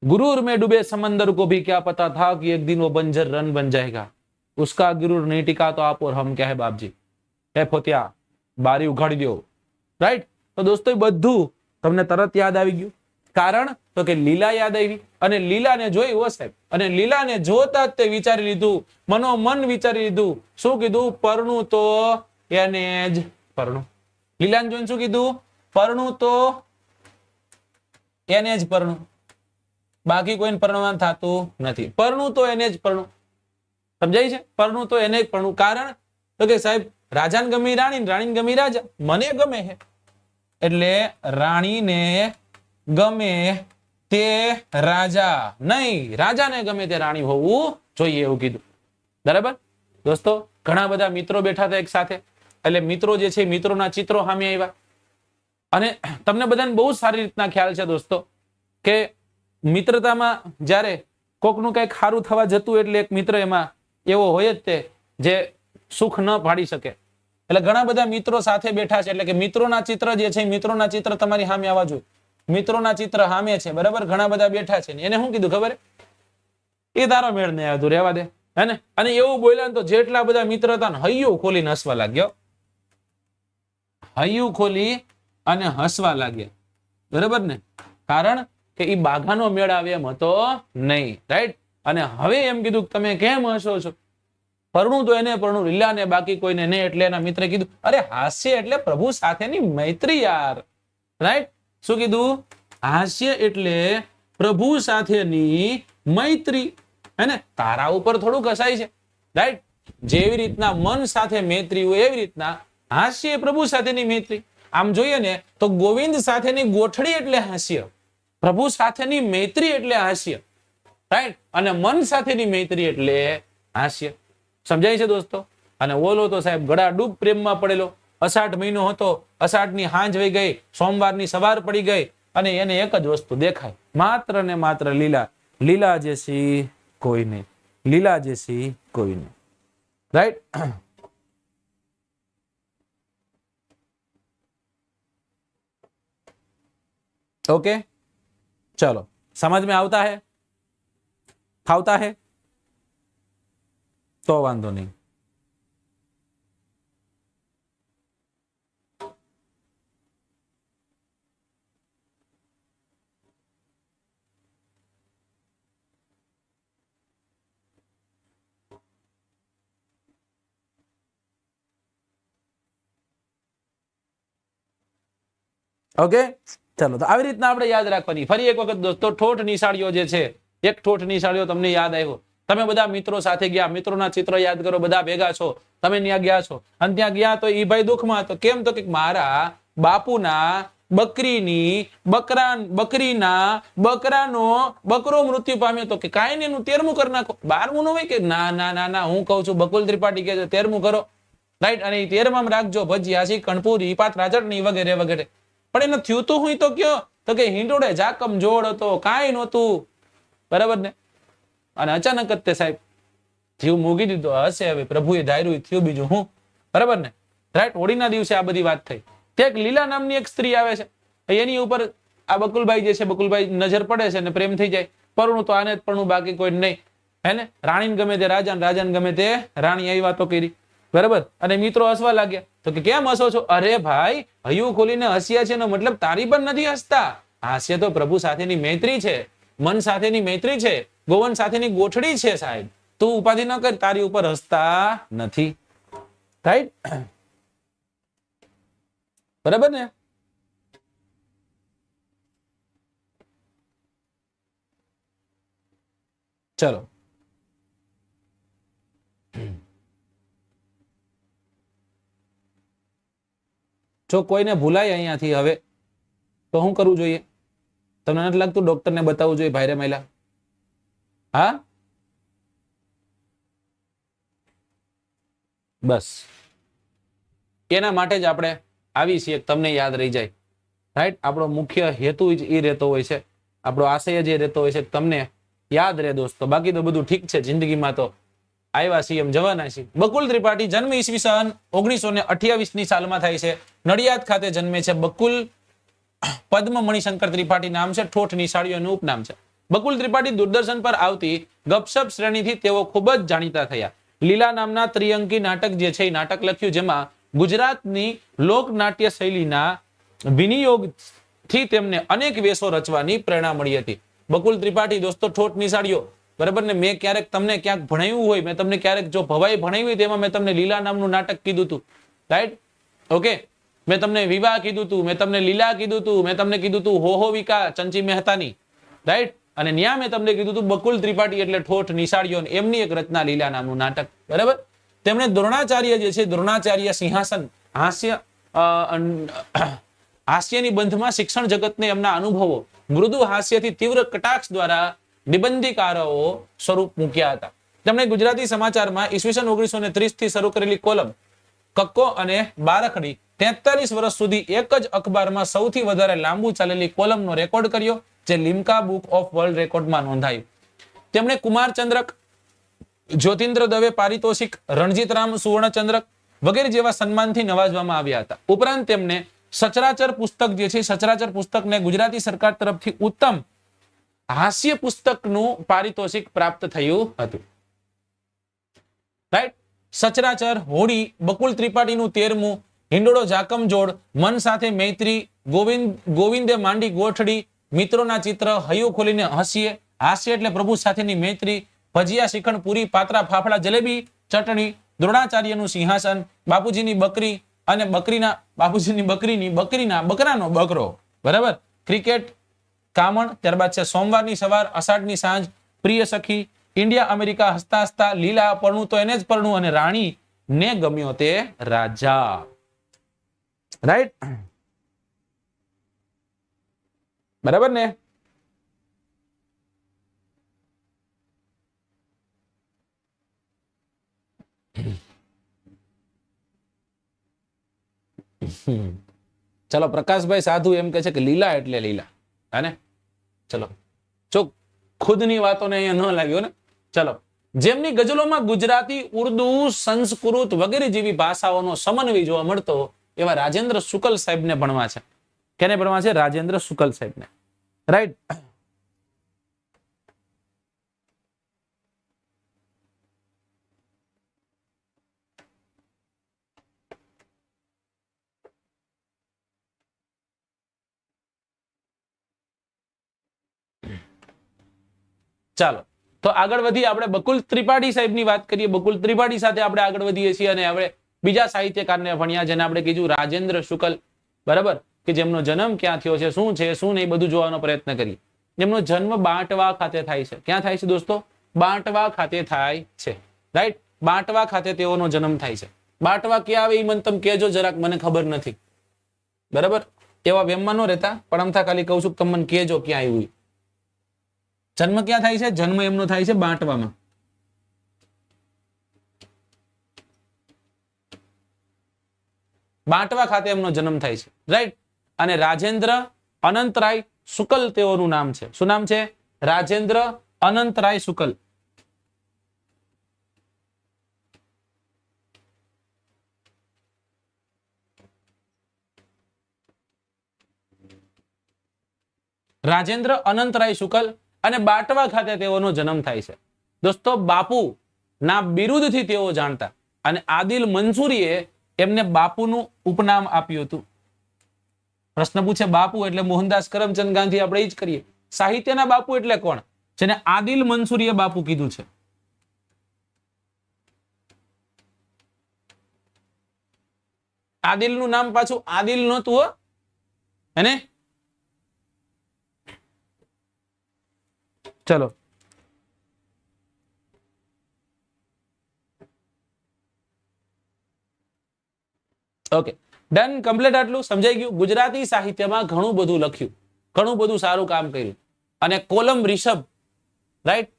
गुरूर में डूबे समंदर को भी क्या पता था कि एक दिन वो बंजर रन बन जाएगा. उसका गुरूर नहीं टिका तो आप और हम क्या है बाप जी? हे फोतिया, बारी उघाड़ी दो. राइट? तो दोस्तों બધું તમને તરત યાદ આવી ગયું. કારણ તો કે લીલા યાદ આવી અને લીલાને જોઈ હો સાહેબ, અને લીલાને જોતા જ તે વિચારી લીધું, મનોમન વિચારી લીધું. શું કીધું? પરણું તો એને જ પરણું. લીલાને જોઈને શું કીધું? પરણું તો એને જ પરણું, બાકી કોઈને પરણવાનું થતું નથી. પરણું તો એને જ પરણું. સમજાય છે? પરણું તો એને જ પરણું. કારણ તો કે સાહેબ રાજાને ગમી રાણી, રાણીને ગમી રાજા. મને ગમે છે એટલે રાણીને ગમે તે રાજા નહીં, રાજાને ગમે તે રાણી હોવું જોઈએ એવું કીધું. બરાબર દોસ્તો? ઘણા બધા મિત્રો બેઠા હતા એક સાથે, એટલે મિત્રો જે છે મિત્રોના ચિત્રો સામે આવ્યા. અને તમને બધાને બહુ સારી રીતના ખ્યાલ છે દોસ્તો કે મિત્રતામાં જ્યારે કોકનું કંઈક સારું થવા જતું એટલે એક મિત્ર એમાં એવો હોય જ તે જે સુખ ન પાડી શકે. એટલે ઘણા બધા મિત્રો સાથે બેઠા છે, એટલે કે મિત્રોના ચિત્ર જે છે, મિત્રોના ચિત્ર તમારી સામે આવવા જોઈએ. મિત્રોના ચિત્ર સામે છે, બરાબર? ઘણા બધા બેઠા છે. એને શું કીધું ખબર? એ તારો મેળ નહીં આવતું, રહેવા દે, હે ને? અને એવું બોલ્યા તો જેટલા બધા મિત્ર હતા ને હૈયું ખોલીને હસવા લાગ્યો. હૈયું ખોલી અને હસવા લાગ્યા. બરાબર ને? કારણ કે એ બાઘાનો મેળ આવે એમ હતો નહીં. રાઈટ? અને હવે એમ કીધું તમે કેમ હસો છો? પરણું તો એને પરણું, લીલા ને બાકી કોઈને નહીં. એટલે એના મિત્રે કીધું અરે હાસ્ય એટલે પ્રભુ સાથેની મૈત્રી યાર. રાઈટ? શું કીધું? હાસ્ય એટલે પ્રભુ સાથેની મૈત્રી. હે ને? તારા ઉપર થોડું ઘસાય છે. રાઈટ? જેવી રીતના મન સાથે મૈત્રી હોય એવી રીતના હાસ્ય પ્રભુ સાથેની મૈત્રી. આમ જોઈએ ને તો ગોવિંદ સાથેની ગોઠડી એટલે હાસ્ય, પ્રભુ સાથેની મૈત્રી એટલે હાસ્ય. રાઈટ? અને મન સાથેની મૈત્રી એટલે હાસ્ય. સમજાય છે દોસ્તો? અને ઓલો તો સાહેબ ગળાડૂબ પ્રેમમાં પડેલો. અષાઢ મહિનો હતો, અષાઢની હાંજ વહી ગઈ, સોમવારની સવાર પડી ગઈ, અને એને એક જ વસ્તુ દેખાય, માત્ર ને માત્ર લીલા. લીલા જેસી કોઈ નહીં, લીલા જેસી કોઈ નહીં. રાઈટ? ओके, चलो समझ में आता है? फावता है तो वांधो नहीं. ओके, चलो तो આવી રીતના આપણે યાદ રાખવાની. ફરી એક વખત દોસ્તો, ઠોઠ નિશાળીઓ જે છે, એક ઠોઠ નિશાળીઓ તમને યાદ આવ્યો, તમે બધા મિત્રો સાથે ગયા, મિત્રોના ચિત્ર યાદ કરો, બધા ભેગા છો, તમે ત્યાં ગયા છો, અને ત્યાં ગયા તો ઈ ભાઈ દુઃખમાં હતો. કેમ? તો કે મારા બાપુના બકરીના બકરાનો બકરો મૃત્યુ પામ્યો. તો કે કાંઈ નહીં, એનું 13મું કરી નાખો. 12મું ન હોય કે? ના ના ના ના, હું કહું છું બકુલ ત્રિપાઠી કે 13મું કરો. રાઈટ? અને 13માં રાખજો ભજીયા, કણપુરી, પાત્રા ચટણી વગેરે વગેરે. પણ એને થયું તો હું તો કયો? તો કે હિંડોળે જાકમ જોડ હતો, કાંઈ નહોતું. બરાબર ને? અને અચાનક જ તે સાહેબ થયું, મૂકી દીધો. હશે હવે પ્રભુએ ધાર્યું થયું, બીજું હું. બરાબર ને? રાઈટ? હોળીના દિવસે આ બધી વાત થઈ. એક લીલા નામની એક સ્ત્રી આવે છે, એની ઉપર આ બકુલભાઈ જે છે, બકુલભાઈ નજર પડે છે ને પ્રેમ થઈ જાય, પરણું તો આને જ પરણું, બાકી કોઈ નહીં. હે ને? રાણીને ગમે તે રાજા, રાજાને ગમે તે રાણી, આવી વાતો કરી. બરાબર. અને મિત્રો હસવા લાગ્યા. તો કે કેમ હસો છો? અરે ભાઈ, હૈયું ખોલીને હસ્યા છે, મતલબ તારી પણ નથી હસતા. હાસ્ય તો પ્રભુ સાથેની મૈત્રી છે, મન સાથેની મૈત્રી છે, ગોવન સાથેની ગોઠડી છે સાહેબ. તું ઉપાધિ ન કર, તારી ઉપર હસતા નથી. રાઈટ? બરાબર ને? ચલો, જો કોઈને ભૂલાય અહીંયાથી હવે તો શું કરવું જોઈએ? તમને નથી લાગતું ડોક્ટરને બતાવવું જોઈએ ભાઈરે મહિલા? હા, બસ એના માટે જ આપણે આવી છીએ, તમને યાદ રહી જાય. રાઈટ? આપણો મુખ્ય હેતુ જ એ રહેતો હોય છે, આપણો આશય જ એ રહેતો હોય છે, તમને યાદ રહે દોસ્તો. બાકી તો બધું ઠીક છે, જિંદગીમાં તો આવ્યા છીએ એમ જવાના છીએ. બકુલ ત્રિપાઠી જન્મ ઈસવીસન 1928 ની સાલમાં થાય છે. નડિયાદ ખાતે જન્મે છે. બકુલ પદ્મ મણિશંકર ત્રિપાઠી નામ છે, ઠોઠ નિશાળીઓનું ઉપનામ છે. બકુલ ત્રિપાઠી દૂરદર્શન પર આવતી ગપસપ શ્રેણીથી તેઓ ખૂબ જ જાણીતા થયા. લીલા નામના ત્રિઅંકી નાટક જે છે એ નાટક લખ્યું, જેમાં ગુજરાતની લોકનાટ્ય શૈલીના વિનિયોગથી તેમને અનેક વેશો રચવાની પ્રેરણા મળી હતી. બકુલ ત્રિપાઠી દોસ્તો ઠોઠ નિશાળીઓ, બરાબર ને? મેં ક્યારેક તમને ક્યાંક ભણાવ્યું હોય, મેં તમને ક્યારેક જો ભવાઈ ભણાવી, તેમાં મેં તમને લીલા નામનું નાટક કીધું હતું. રાઈટ? ઓકે. મેં તમને વિવાહ કીધું હતું, મેં તમને લીલા કીધું હતું, મેં તમને કીધું હતું હોહો વિકા ચંચી મહેતાની. રાઈટ? અને ન્યા મેં તમને કીધું હતું બકુલ ત્રિપાઠી એટલે ઠોઠ નિશાળીઓ, એમની એક રચના લીલા નામનું નાટક. બરાબર? તેમણે દ્રોણાચાર્ય જે છે, દ્રોણાચાર્ય સિંહાસન હાસ્યની બંધમાં શિક્ષણ જગતને એમના અનુભવો મૃદુ હાસ્યથી તીવ્ર કટાક્ષ દ્વારા નિબંધિકારો સ્વરૂપ મૂક્યા હતા. તેમણે ગુજરાતી સમાચારમાં ઈસવીસન 1930 થી શરૂ કરેલી કોલમ કક્કો અને બારકડી 43 વર્ષ સુધી એક જ અખબારમાં સૌથી વધારે લાંબુ ચાલેલી કોલમનો રેકોર્ડ કર્યો, જે લિમ્કા બુક ઓફ વર્લ્ડ રેકોર્ડમાં નોંધાયું. તેમણે કુમારચંદ્રક, જ્યોતિન્દ્ર દવે પારિતોષિક, રણજીતરામ સુવર્ણચંદ્રક વગેરે જેવા સન્માનથી નવાજવામાં આવ્યા હતા. ઉપરાંત તેમને સચરાચર પુસ્તક જે છે, સચરાચર પુસ્તકને ગુજરાતી સરકાર તરફથી ઉત્તમ હાસ્ય પુસ્તકનું પારિતોષિક પ્રાપ્ત થયું હતું. રાઈટ? સચરાચર, હોડી, બકુલ ત્રિપાઠીનું 13મું, હિંડોળો જાકમજોડ, મન સાથે મૈત્રી, ગોવિંદે માંડી ગોઠડી, મિત્રોના ચિત્ર, હૈયું ખોલીને હસીએ, હાસ્ય એટલે પ્રભુ સાથેની મૈત્રી, ભજીયા, શ્રીખંડ, પૂરી, પાત્રા, ફાફડા, જલેબી, ચટણી, દ્રોણાચાર્યનું સિંહાસન, બાપુજીની બકરી અને બકરાનો બકરો. બરાબર? ક્રિકેટ, કામણ, ત્યારબાદ છે સોમવારની સવાર, અષાઢની સાંજ, પ્રિય સખી, ઇન્ડિયા અમેરિકા, હસતા હસતા, લીલા, પરણું તો એને જ પરણું, અને રાણી ને ગમ્યો તે રાજા. રાઈટ? બરાબર ને? ચલો, પ્રકાશભાઈ સાધુ એમ કે છે કે લીલા એટલે લીલા. હે? ચલો, જો ખુદની વાતોને અહીંયા ન લાગ્યો ને. ચલો, જેમની ગઝલોમાં ગુજરાતી, ઉર્દુ, સંસ્કૃત વગેરે જેવી ભાષાઓનો સમન્વય જોવા મળતો, એવા રાજેન્દ્ર શુકલ સાહેબને ભણવા છે. કેને ભણવા છે? રાજેન્દ્ર શુકલ સાહેબને. રાઈટ? ચાલો, તો આગળ વધી આપણે બકુલ ત્રિપાઠી સાહેબની વાત કરીએ. બકુલ ત્રિપાઠી સાથે આપણે આગળ વધીએ છીએ અને આપણે બીજા સાહિત્યકારને ભણ્યા, જેને આપણે કીધું રાજેન્દ્ર શુકલ. બરાબર? કે જેમનો જન્મ ક્યાં થયો છે, શું છે, શું નહીં, બધું જોવાનો પ્રયત્ન કરીએ. જેમનો જન્મ બાંટવા ખાતે થાય છે. ક્યાં થાય છે દોસ્તો? બાંટવા ખાતે થાય છે. રાઈટ? બાંટવા ખાતે તેઓનો જન્મ થાય છે. બાંટવા ક્યાં આવે એ મને તમે કહેજો જરાક, મને ખબર નથી. બરાબર? એવા વેમમાં ન રહેતા, પણ અમથા ખાલી કહું છું, તમે મને કહેજો ક્યાં આવ્યું. જન્મ ક્યાં થાય છે? જન્મ એમનો થાય છે બાંટવામાં. બાંટવા ખાતે એમનો જન્મ થાય છે. રાઈટ? અને રાજેન્દ્ર અનંતરાય શુકલ તેઓનું નામ છે. શું નામ છે? રાજેન્દ્ર અનંતરાય શુકલ. રાજેન્દ્ર અનંતરાય શુકલ અને બાટવા ખાતે તેઓનો જન્મ થાય છે. દોસ્તો બાપુ ના બિરુદથી તેઓ જાણતા અને આદિલ મંસૂરીએ એમને બાપુનું ઉપનામ આપ્યું હતું. પ્રશ્ન પૂછે બાપુ એટલે મોહનદાસ કરમચંદ ગાંધી, આપણે એ જ કરીએ. સાહિત્યના બાપુ એટલે કોણ? જેને આદિલ મંસૂરીએ બાપુ કીધું છે. આદિલનું નામ પાછું આદિલ નહોતું હો, હેને? ચલો ઓકે, ડન, કમ્પ્લીટ. આટલું સમજાઈ ગયું. ગુજરાતી સાહિત્યમાં ઘણું બધું લખ્યું, ઘણું બધું સારું કામ કર્યું. અને કોલમ રિષભ, રાઈટ,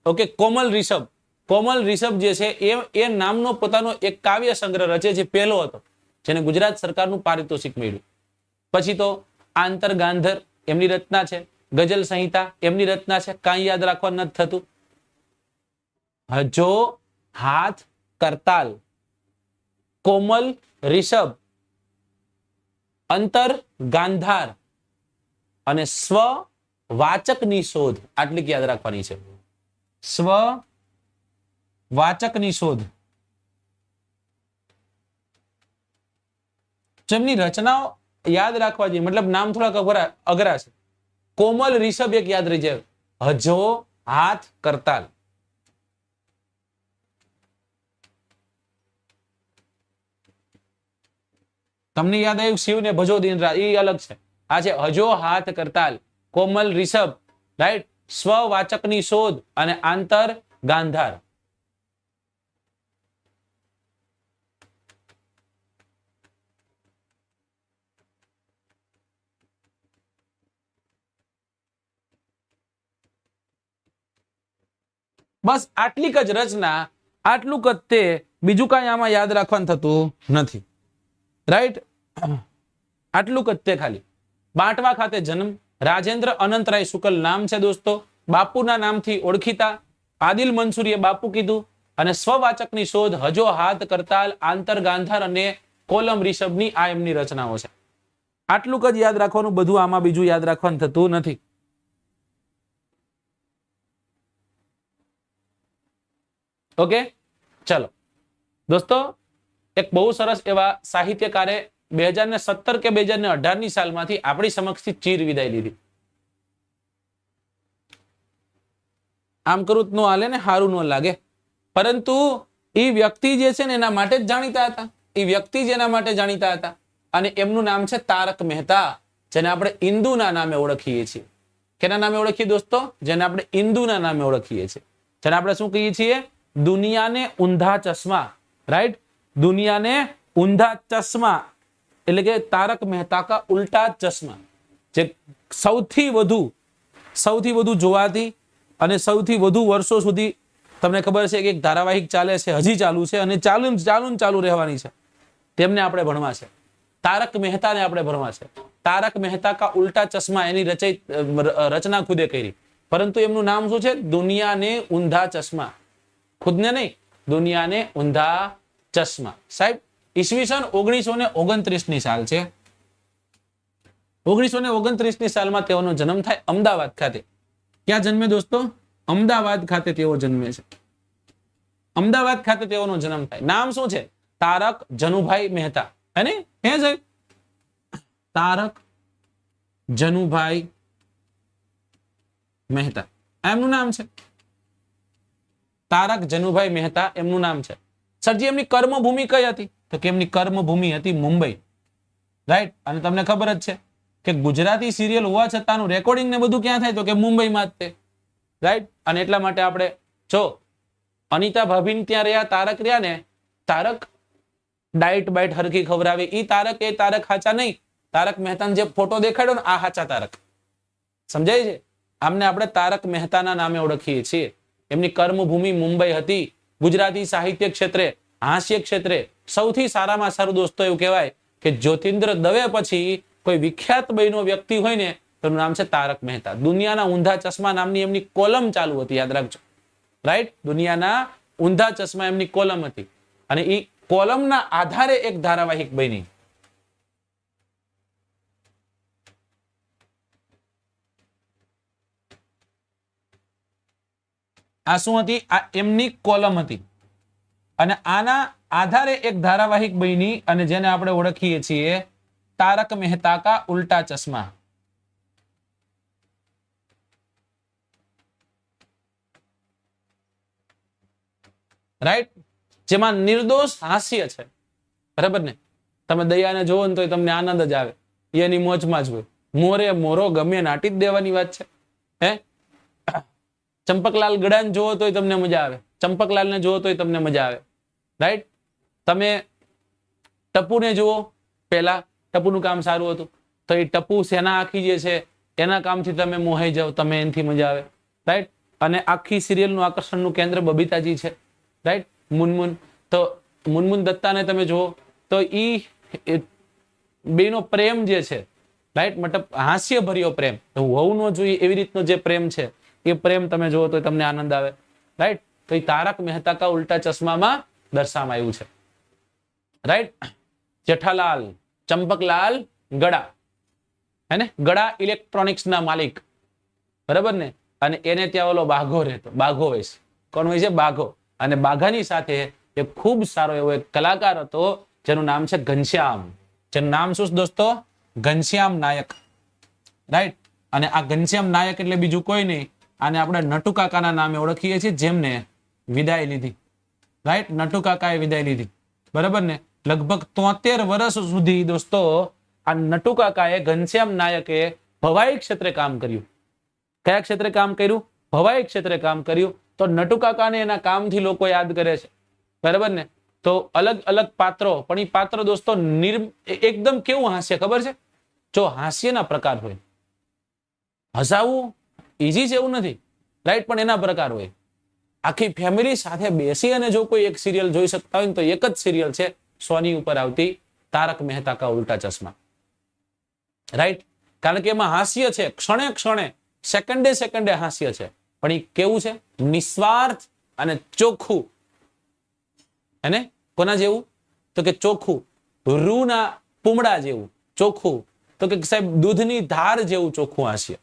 ઓકે, કોમલ રિષભ, કોમલ રિષભ જે છે એ નામનો પોતાનો એક કાવ્ય સંગ્રહ રચે, જે પહેલો હતો, જેને ગુજરાત સરકારનું પારિતોષિક મળ્યું. પછી તો આંતર ગાંધર એમની રચના છે, ગઝલ સંહિતા એમની રચના છે, કાંઈ યાદ રાખવા નથી થતું. હજો હાથ કરતાલ, કોમલ રિષભ, અંતર ગાંધાર અને સ્વ વાચકની શોધ, આટલી યાદ રાખવાની છે. સ્વ વાચકની શોધ, જેમની રચનાઓ યાદ રાખવા જોઈએ, મતલબ નામ થોડાક અઘરા છે. કોમલ રિષભ એક યાદ રહી જાય, હજો હાથ કરતાલ. તમને યાદ આવ્યું શિવ ને ભજો દિન રાત, એ અલગ છે. આ છે હજો હાથ કરતાલ, કોમલ રિષભ, રાઈટ, સ્વવાચકની શોધ અને આંતર ગાંધાર. બસ આટલીક જ રચના, આટલું જ તે, બીજું કાંઈ આમાં યાદ રાખવાનું થતું નથી, રાઈટ. આટલું જ તે ખાલી. બાટવા ખાતે જન્મ, રાજેન્દ્ર અનંતરાય શુકલ નામ છે દોસ્તો, બાપુના નામથી ઓળખીતા, આદિલ મંસૂરીએ બાપુ કીધું, અને સ્વવાચકની શોધ, હજો હાથ કરતાલ, આંતર ગાંધાર અને કોલમ રિષભની આ એમની રચનાઓ છે. આટલું જ યાદ રાખવાનું, બધું આમાં બીજું યાદ રાખવાનું થતું નથી. ઓકે, ચલો દોસ્તો, એક બહુ સરસ એવા સાહિત્યકારે 2017 કે 2018 ની સાલમાંથી આપણી સમક્ષથી ચીર વિદાય લીધી. આમ કરું ન હાલે ને, સારું ન લાગે, પરંતુ એ વ્યક્તિ જે છે ને એના માટે જ જાણીતા હતા. એ વ્યક્તિ જેના માટે જાણીતા હતા, અને એમનું નામ છે તારક મહેતા, જેને આપણે ઇન્દુના નામે ઓળખીએ છીએ. કેના નામે ઓળખીએ દોસ્તો? જેને આપણે ઇન્દુના નામે ઓળખીએ છીએ. જેને આપણે શું કહીએ છીએ? દુનિયાને ઊંધા ચશ્મા, રાઈટ, દુનિયાને ઊંધા ચશ્મા, એટલે કે તારક મહેતા કા ઉલ્ટા ચશ્મા. જે સૌથી વધુ જોવાતી અને સૌથી વધુ વર્ષો સુધી તમને ખબર છે કે એક ધારાવાહિક ચાલે છે, હજી ચાલુ છે અને ચાલુ રહેવાની છે, તેમને આપણે ભણવા છે. તારક મહેતાને આપણે ભણવા છે. તારક મહેતા કા ઉલ્ટા ચશ્મા એની રચના ખુદે કરી, પરંતુ એમનું નામ શું છે? દુનિયાને ઊંધા ચશ્મા. ખુદને નહીં, દુનિયાને ઊંધા ચશ્મા. સાહેબ, ઈસવીસન 1929 ની સાલ છે. 1929 ની સાલમાં તેઓનો જન્મ થાય અમદાવાદ ખાતે. ક્યાં જન્મે દોસ્તો? અમદાવાદ ખાતે તેઓ જન્મે છે. અમદાવાદ ખાતે તેઓનો જન્મ થાય. નામ શું છે? તારક જનુભાઈ મહેતા. હે ને? હે સાહેબ, તારક જનુભાઈ મહેતા એમનું નામ છે. તારક જનુભાઈ મહેતા એમનું નામ છે. સરજી, એમની કર્મભૂમિ કઈ હતી? તો કે એમની કર્મભૂમિ હતી મુંબઈ, રાઈટ. અને તમને ખબર જ છે કે ગુજરાતી સિરિયલ હોવા છતાંનું રેકોર્ડિંગ ને બધું ક્યાં થાય? તો કે મુંબઈમાં જ તે, રાઈટ. અને એટલા માટે આપણે જો અનિતા ભાભીને ત્યાં રહ્યા, તારક રહ્યા ને, તારક ડાયટ બાઇટ હરખી ખવડાવે, એ તારક હાચા નહીં. તારક મહેતાનો જે ફોટો દેખાડ્યો ને, આ હાચા તારક. સમજાય છે? આમને આપણે તારક મહેતાના નામે ઓળખીએ છીએ. એમની કર્મભૂમિ મુંબઈ હતી. ગુજરાતી સાહિત્ય ક્ષેત્રે, હાસ્ય ક્ષેત્રે સૌથી સારામાં સારું દોસ્તો એવું કહેવાય કે જ્યોતિન્દ્ર દવે પછી કોઈ વિખ્યાત બન્યો વ્યક્તિ હોય ને, તેનું નામ છે તારક મહેતા. દુનિયાના ઊંધા ચશ્મા નામની એમની કોલમ ચાલુ હતી, યાદ રાખજો, રાઈટ. દુનિયાના ઊંધા ચશ્મા એમની કોલમ હતી, અને એ કોલમના આધારે એક ધારાવાહિક બની. આ શું હતી? આ એમની કોલમ હતી અને આના આધારે એક ધારાવાહિક બની અને જેને આપણે ઓળખીએ છીએ તારક મહેતા કા ઉલ્ટા ચશ્મા. રાઈટ? જેમાં નિર્દોષ હાસ્ય છે. બરાબર ને? તમે દયાને જોવો ને તો તમને આનંદ જ આવે, એની મોજમાં જ હોય. મોરે મોરો ગમે નાટી જ દેવાની વાત છે. હે, ચંપકલાલ ગડાને જોવો તોય તમને મજા આવે, ચંપકલાલને જોવો તોય તમને મજા આવે. રાઈટ? તમે ટપુને જુઓ, પહેલા ટપુનું કામ સારું હતું તો એ ટપુ સેના આખી જે છે એના કામથી તમે મોહાઈ જાવ, તમે એનાથી મજા આવે. રાઈટ? અને આખી સિરિયલનું આકર્ષણનું કેન્દ્ર બબીતાજી છે. રાઈટ? મુનમુન, તો મુનમુન દત્તાને તમે જુઓ તો ઈ બેનો પ્રેમ જે છે, રાઈટ, મતલબ હાસ્ય ભર્યો પ્રેમ, હોવું ન જોઈએ એવી રીતનો જે પ્રેમ છે એ પ્રેમ તમે જુઓ તો તમને આનંદ આવે. રાઈટ? તો એ તારક મહેતા કા ઉલ્ટા ચશ્મામાં દર્શાવવામાં આવ્યું છે. રાઈટ? જેઠાલાલ, ચંપકલાલ ગડા, હે ને, ગડા ઇલેક્ટ્રોનિક્સ ના માલિક, બરાબર ને, અને એને ત્યાં ઓલો બાઘો રહેતો, બાઘો હોય છે. કોણ હોય છે? બાઘો. અને બાઘાની સાથે એક ખૂબ સારો એવો એક કલાકાર હતો જેનું નામ છે ઘનશ્યામ. જેનું નામ શું દોસ્તો? ઘનશ્યામ નાયક. રાઈટ? અને આ ઘનશ્યામ નાયક એટલે બીજું કોઈ નહીં, આને આપણે નટુ કાકાના નામે ઓળખીએ છીએ, જેમને વિદાય લીધી. રાઈટ? નટુ કાકાએ વિદાય લીધી, બરાબર ને. લગભગ 73 વર્ષ સુધી દોસ્તો આ નટુ કાકાએ, ઘનશ્યામ નાયકે ભવાઈ ક્ષેત્રે કામ કર્યું. કયા ક્ષેત્રે કામ કર્યું? ભવાઈ ક્ષેત્રે કામ કર્યું. તો નટુ કાકાને એના કામથી લોકો યાદ કરે છે, બરાબર ને. તો અલગ અલગ પાત્રો, પણ એ પાત્ર દોસ્તો એકદમ કેવું હાસ્ય ખબર છે? જો હાસ્યના પ્રકાર હોય, હસાવવું ઈઝી છે એવું નથી, રાઈટ, પણ એના પ્રકાર હોય. આખી ફેમિલી સાથે બેસી અને જો કોઈ એક સિરિયલ જોઈ શકતા હોય ને તો એક જ સિરિયલ છે સોની ઉપર આવતી તારક મહેતા કા ઉલ્ટા ચશ્મા. રાઈટ? કારણ કે એમાં હાસ્ય છે, ક્ષણે ક્ષણે, સેકન્ડે સેકન્ડે હાસ્ય છે, પણ એ કેવું છે? નિસ્વાર્થ અને ચોખ્ખું. અને કોના જેવું? તો કે ચોખ્ખું, રૂના પૂમડા જેવું ચોખ્ખું, તો કે સાહેબ દૂધની ધાર જેવું ચોખ્ખું હાસ્ય.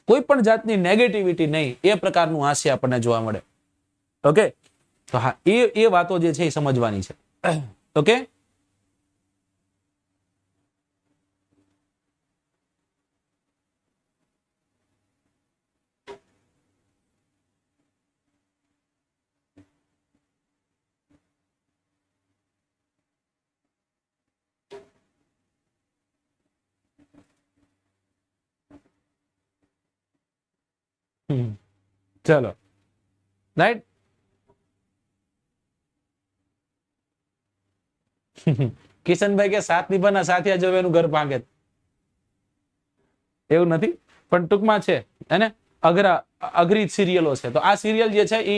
કોઈ પણ જાતની નેગેટિવિટી નહીં, એ પ્રકારનું હાસ્ય આપણને જોવા મળે. ઓકે? તો હા, એ વાતો જે છે એ સમજવાની છે. ઓકે? ચલો, રાઈટ. કિશનભાઈ કે સાત નિભાના સાથિયા જોવે એનું ઘર ભાંગે, એવું નથી, પણ ટૂંકમાં છે એને અઘરી સિરિયલો છે. તો આ સિરિયલ જે છે એ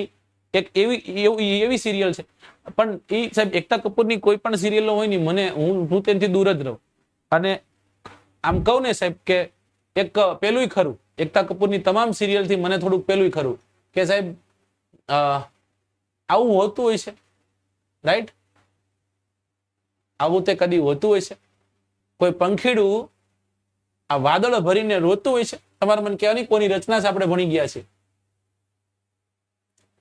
એક એવી સિરિયલ છે, પણ એ સાહેબ એકતા કપૂરની કોઈ પણ સિરિયલો હોય ને, મને હું તેનાથી દૂર જ રહું. અને આમ કહું ને સાહેબ કે એક પેલું ખરું, એકતા કપૂરની તમામ સિરિયલ થી મને થોડુંક પેલું ખરું કે સાહેબ આવું હોતું હોય છે, રાઈટ? આવું તે કદી હોતું હોય છે? કોઈ પંખીડું આ વાદળો ભરીને રોતું હોય છે? તમારે મને કહેવાની કોની રચના છે, આપણે ભણી ગયા છે.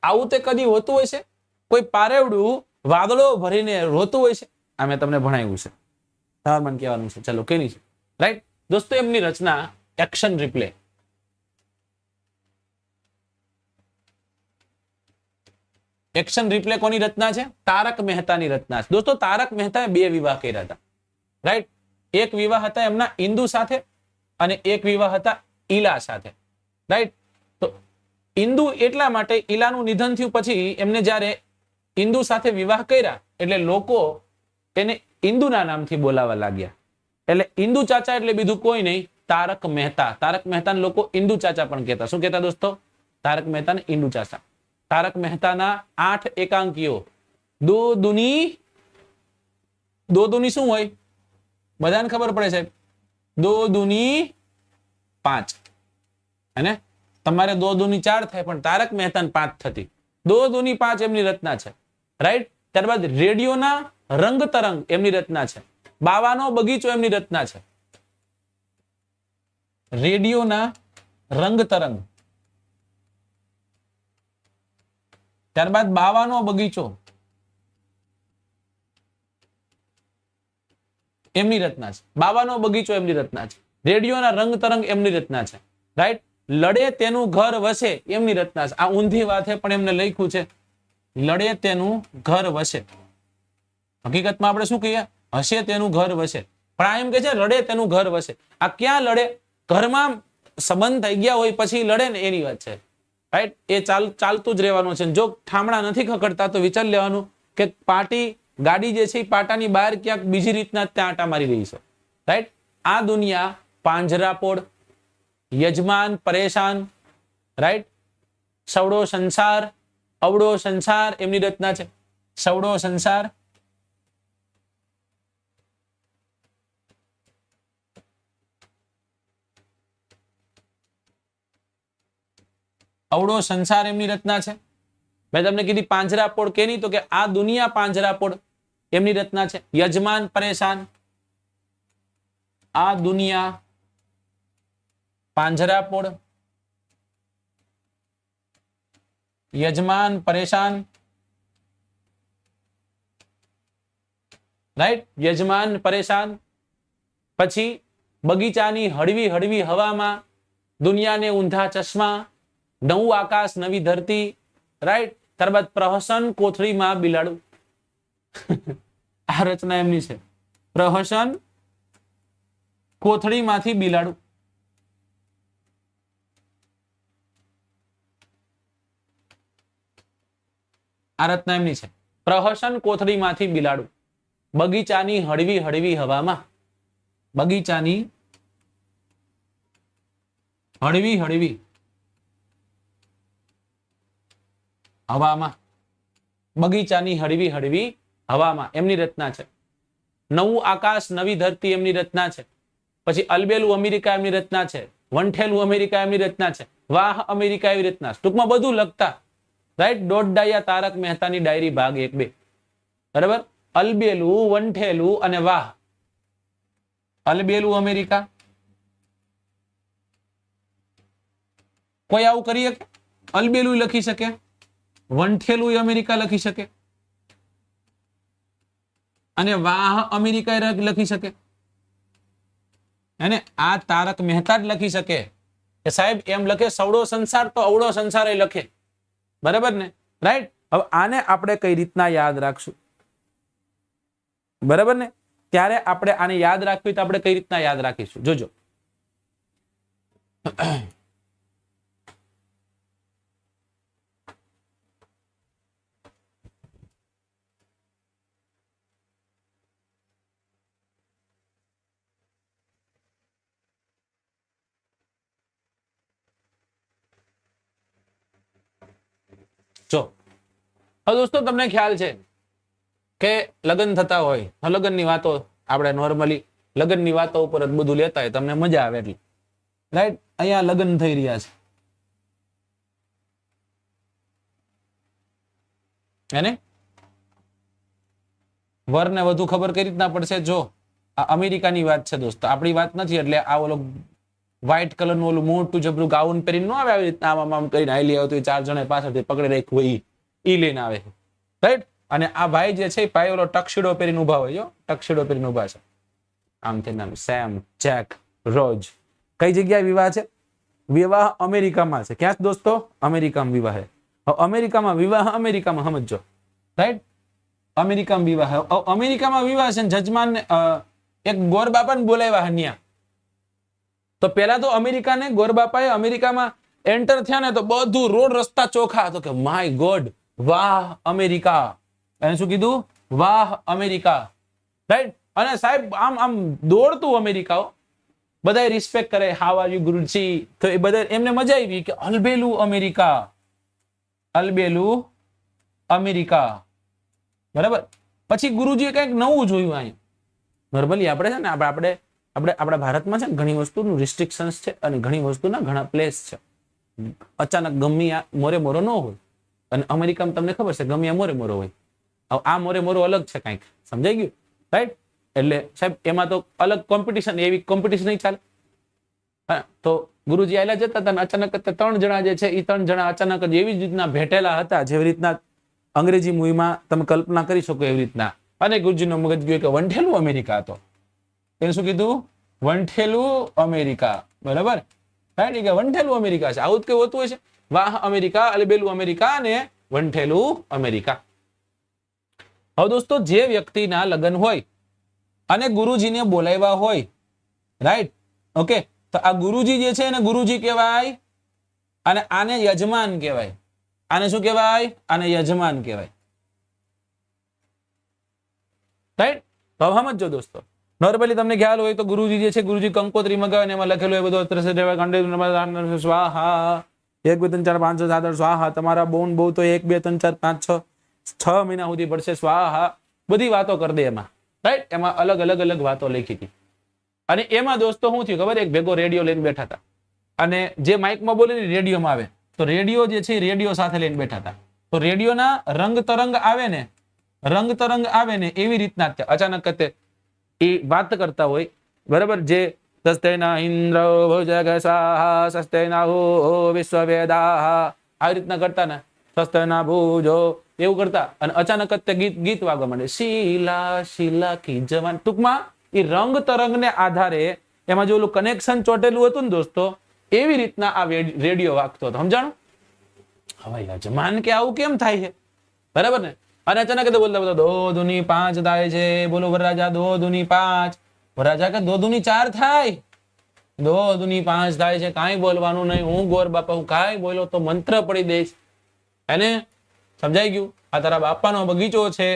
આવું તે કદી હોતું હોય છે? કોઈ પારેવડું વાદળો ભરીને રોતું હોય છે? આ મેં તમને ભણાવ્યું છે, તમારે મને કહેવાનું છે. ચલો, કેની છે? રાઈટ દોસ્તો, એમની રચના એક્શન રિપ્લે. એક્શન રિપ્લે કોની રચના છે? તારક મહેતાની રચના છે. દોસ્તો, તારક મહેતાએ 2 વિવાહ કર્યા હતા, રાઈટ? એક વિવાહ હતા એમના ઇન્દુ સાથે અને એક વિવાહ હતા ઈલા સાથે, રાઈટ? તો ઇન્દુ એટલા માટે, ઈલાનું નિધન થયું પછી એમને જ્યારે ઇન્દુ સાથે વિવાહ કર્યા એટલે લોકો એને ઇન્દુના નામથી બોલાવા લાગ્યા. એટલે ઇન્દુ ચાચા એટલે બીજું કોઈ નહીં, તારક મહેતા. તારક મહેતાને લોકો ઇન્દુ ચાચા પણ કહેતા. શું કહેતા દોસ્તો? તારક મહેતાને ઇન્દુ ચાચા. તારક મહેતાના 8 એકાંકીઓ. દો દુની શું હોય? બધાને ખબર પડે સાહેબ, 2 દુની 5, અને તમારે 2 દુની 4 થાય, પણ તારક મહેતાને 5 થતી. 2 દુની 5 એમની રચના છે, રાઈટ? ત્યારબાદ રેડિયોના રંગ તરંગ એમની રચના છે. બાવાનો બગીચો એમની રચના છે. રેડિયોના રંગ તરંગ, ત્યારબાદ બાવાનો બગીચો, એમની રચના છે. બાવાનો બગીચો એમની રચના છે. રેડિયોના રંગ તરંગ એમની રચના છે. રાઈટ. લડે તેનું ઘર વસે એમની રચના છે. આ ઊંધી વાત છે પણ એમને લખ્યું છે લડે તેનું ઘર વસે. હકીકતમાં આપણે શું કહીએ? હશે તેનું ઘર વસે. પણ આ એમ કે છે લડે તેનું ઘર વસે. આ ક્યાં લડે? ઘરમાં સંબંધ થઈ ગયા હોય પછી લડે ને એની વાત છે. રાઈટ. એ ચાલતું જ રહેવાનું છે. જો ઠામડા નથી ખકડતા તો વિચાર લેવાનું કે પાટી ગાડી જે છે એ પાટાની બહાર ક્યાંક બીજી રીતના ત્યાં આટા મારી રહી છે. રાઈટ. આ દુનિયા પાંજરાપોળ, યજમાન પરેશાન, રાઈટ. સવડો સંસાર, અવડો સંસાર એમની રચના છે. સવડો સંસાર, અવડો સંસાર એમની રચના છે. મેં તમને કીધી પાંજરાપોળ કેની? તો કે આ દુનિયા પાંજરાપોળ એમની રચના છે. યજમાન પરેશાન, આ દુનિયા પાંજરાપોળ, યજમાન પરેશાન, રાઈટ. યજમાન પરેશાન. પછી બગીચાની હળવી હળવી હવામાં દુનિયાને ઊંધા ચશ્મા, નવું આકાશ નવી ધરતી, રાઈટ. ત્યારબાદ પ્રહસન કોથળીમાં બિલાડું. આ રચના એમની છે. પ્રહસન કોથળીમાંથી બિલાડું. આ રચના એમની છે. પ્રહસન કોથળીમાંથી બિલાડું. બગીચાની હળવી હળવી હવામાં, બગીચાની હળવી હળવી હવામાં, બગીચાની હળવી હળવી હવામાં એમની રચના છે. નવું આકાશ નવી ધરતી એમની રચના છે. પછી અલબેલું અમેરિકા એમની રચના છે. વંઠેલું અમેરિકા એમની રચના છે. વાહ અમેરિકા એવી રચના. ટૂંકમાં બધું લખતા. રાઈટ. દોડડાયા તારક મહેતાની ડાયરી ભાગ 1-2. બરાબર. અલબેલું, વંઠેલું અને વાહ. અલબેલું અમેરિકા. કોઈ આવું કરી શકે? અલબેલું લખી શકે, વંઠેલું અમેરિકા લખી શકે અને વાહ અમેરિકા લખી શકે. અને આ તારક મહેતા જ લખી શકે કે સાહેબ એમ લખે સવડો સંસાર તો અવડો સંસાર એ લખે. બરાબર ને? રાઈટ. હવે આને આપણે કઈ રીતના યાદ રાખશું? બરાબર ને? ત્યારે આપણે આને યાદ રાખવી તો આપણે કઈ રીતના યાદ રાખીશું? જોજો. જો હવે દોસ્તો તમને ખ્યાલ છે કે લગ્ન થતા હોય, લગ્નની વાતો આપણે નોર્મલી લગ્નની વાતો ઉપર જ બધું લેતા હોય, તમને મજા આવે એટલે. રાઈટ. અહીંયા લગ્ન થઈ રહ્યા છે એને વરને વધુ ખબર કઈ રીતના પડશે? જો આ અમેરિકાની વાત છે દોસ્તો, આપણી વાત નથી. એટલે આ ઓલો વ્હાઈટ કલર નું ઓલું મોટું જબરું ગાઉન પહેરીને ન આવે આવી રીતના આમ કરીને હાલી આવતું 4 જણા પાછળથી પકડી રાખ્યું હોય ઈ લઈને આવે. રાઈટ. અને આ ભાઈ જે છે ભાઈ ઓલો ટક્સીડો પહેરીને ઉભા હોય. જો ટક્સીડો પહેરીને ઉભા છે. આમ થઈને નામ સેમ, જેક, રોજ. કઈ જગ્યાએ વિવાહ છે? વિવાહ અમેરિકામાં છે. ક્યાં દોસ્તો? અમેરિકામાં વિવાહ છે. અમેરિકામાં વિવાહ, અમેરિકામાં સમજો. રાઈટ. અમેરિકામાં વિવાહ. અમેરિકામાં વિવાહ છે. જજમાન એક ગોર બાપાને બોલાવ્યા હન્યા. તો પેલા તો અમેરિકાને ગોર બાપાએ અમેરિકામાં એન્ટર થયા ને તો બધું રોડ રસ્તા ચોખા. તો કે માય ગોડ, વાહ અમેરિકા. એને શું કીધું? વાહ અમેરિકા. રાઈટ. અને સાહેબ આમ આમ દોડતું અમેરિકા. બધા રિસ્પેક્ટ કરે. હાવ આર યુ ગુરુજી? તો એ બધા એમને મજા આવી કે અલબેલું અમેરિકા, અલબેલું અમેરિકા. બરાબર. પછી ગુરુજીએ કંઈક નવું જોયું. અહીં નોર્મલી આપણે છે ને આપણે આપણા ભારતમાં છે ને ઘણી વસ્તુનું રિસ્ટ્રિક્શન્સ છે અને ઘણી વસ્તુના ઘણા પ્લેસ છે. અચાનક ગમ્યા મોરે મોરો ન હોય. અને અમેરિકામાં તમને ખબર છે ગમ્યા મોરે મોરો હોય. આ મોરે મોરો અલગ છે કંઈક. સમજાઈ ગયું? રાઈટ. એટલે સાહેબ એમાં તો અલગ કોમ્પિટિશન, એવી કોમ્પિટિશન નહીં ચાલે. હા, તો ગુરુજી આયલા જતા હતા અને અચાનક જ 3 જણા જે છે એ 3 જણા અચાનક જ એવી જ રીતના ભેટેલા હતા જેવી રીતના અંગ્રેજી મૂવીમાં તમે કલ્પના કરી શકો એવી રીતના. અને ગુરુજીનો મગજ ગયો કે વંઠેલું અમેરિકા હતો. એને શું કીધું? વંઠેલું અમેરિકા. બરાબર, રાઈટ, કે વંઠેલું અમેરિકા છે. આવું જ કેવું હોતું હોય છે? વાહ અમેરિકા, અલબેલું અમેરિકા અને વંઠેલું અમેરિકા. હવે દોસ્તો, જે વ્યક્તિના લગ્ન હોય અને ગુરુજીને બોલાવ્યા હોય, રાઈટ, ઓકે, તો આ ગુરુજી જે છે એને ગુરુજી કહેવાય અને આને યજમાન કહેવાય. આને શું કહેવાય? આને યજમાન કહેવાય. રાઈટ, તો હવે સમજો દોસ્તો. નોર્મલી તમને ખ્યાલ હોય તો ગુરુજી જે છે, ગુરુજી કંકોત્રી મગાવે ને એમાં લખેલું એ બધું સ્વાહા 1 2 3 4 5 6 7 8 સ્વાહા. તમારા બોન બહુ તો 1 2 3 4 5 6 મહિના સુધી પડશે સ્વાહા. બધી વાતો કરી દે એમાં, રાઈટ. એમાં અલગ અલગ અલગ વાતો લખી હતી. અને એમાં દોસ્તો શું થયું ખબર? એક ભેગો રેડિયો લઈને બેઠા હતા અને જે માઇકમાં બોલે ને રેડિયોમાં આવે, તો રેડિયો જે છે રેડિયો સાથે લઈને બેઠા હતા. તો રેડિયોના રંગ તરંગ આવે ને એવી રીતના અચાનક એ વાત કરતા હોય, બરાબર, જે સસ્તેના ઇન્દ્ર ભુજગ સ્વાહા સસ્તેના વિશ્વવેદાહ આવી રીતના કરતા ને, સસ્તેના ભુજો એવું કરતા, અને અચાનક જ તે ગીત વાગવા માંડે, શીલા શીલા કી જવાન. ટૂંકમાં એ રંગ તરંગને આધારે એમાં જે ઓલું કનેક્શન ચોટેલું હતું ને દોસ્તો, એવી રીતના આ રેડિયો વાગતો હતો. સમજાણું? હવે યજમાન કે આવું કેમ થાય છે, બરાબર ને? અને અચાનક બોલતા 2 દુની 5 થાય છે. બોલો વરરાજા, 2 દુની 5. વરરાજા કે 2 દુની 4 થાય, 2 દુની 5 થાય છે. કાંઈ બોલવાનું નહીં. હું ગોર બાપા, હું કાંઈ બોલો તો મંત્ર પડી દઈશ. એને સમજાઈ ગયું? આ તારા બાપાનો બગીચો છે.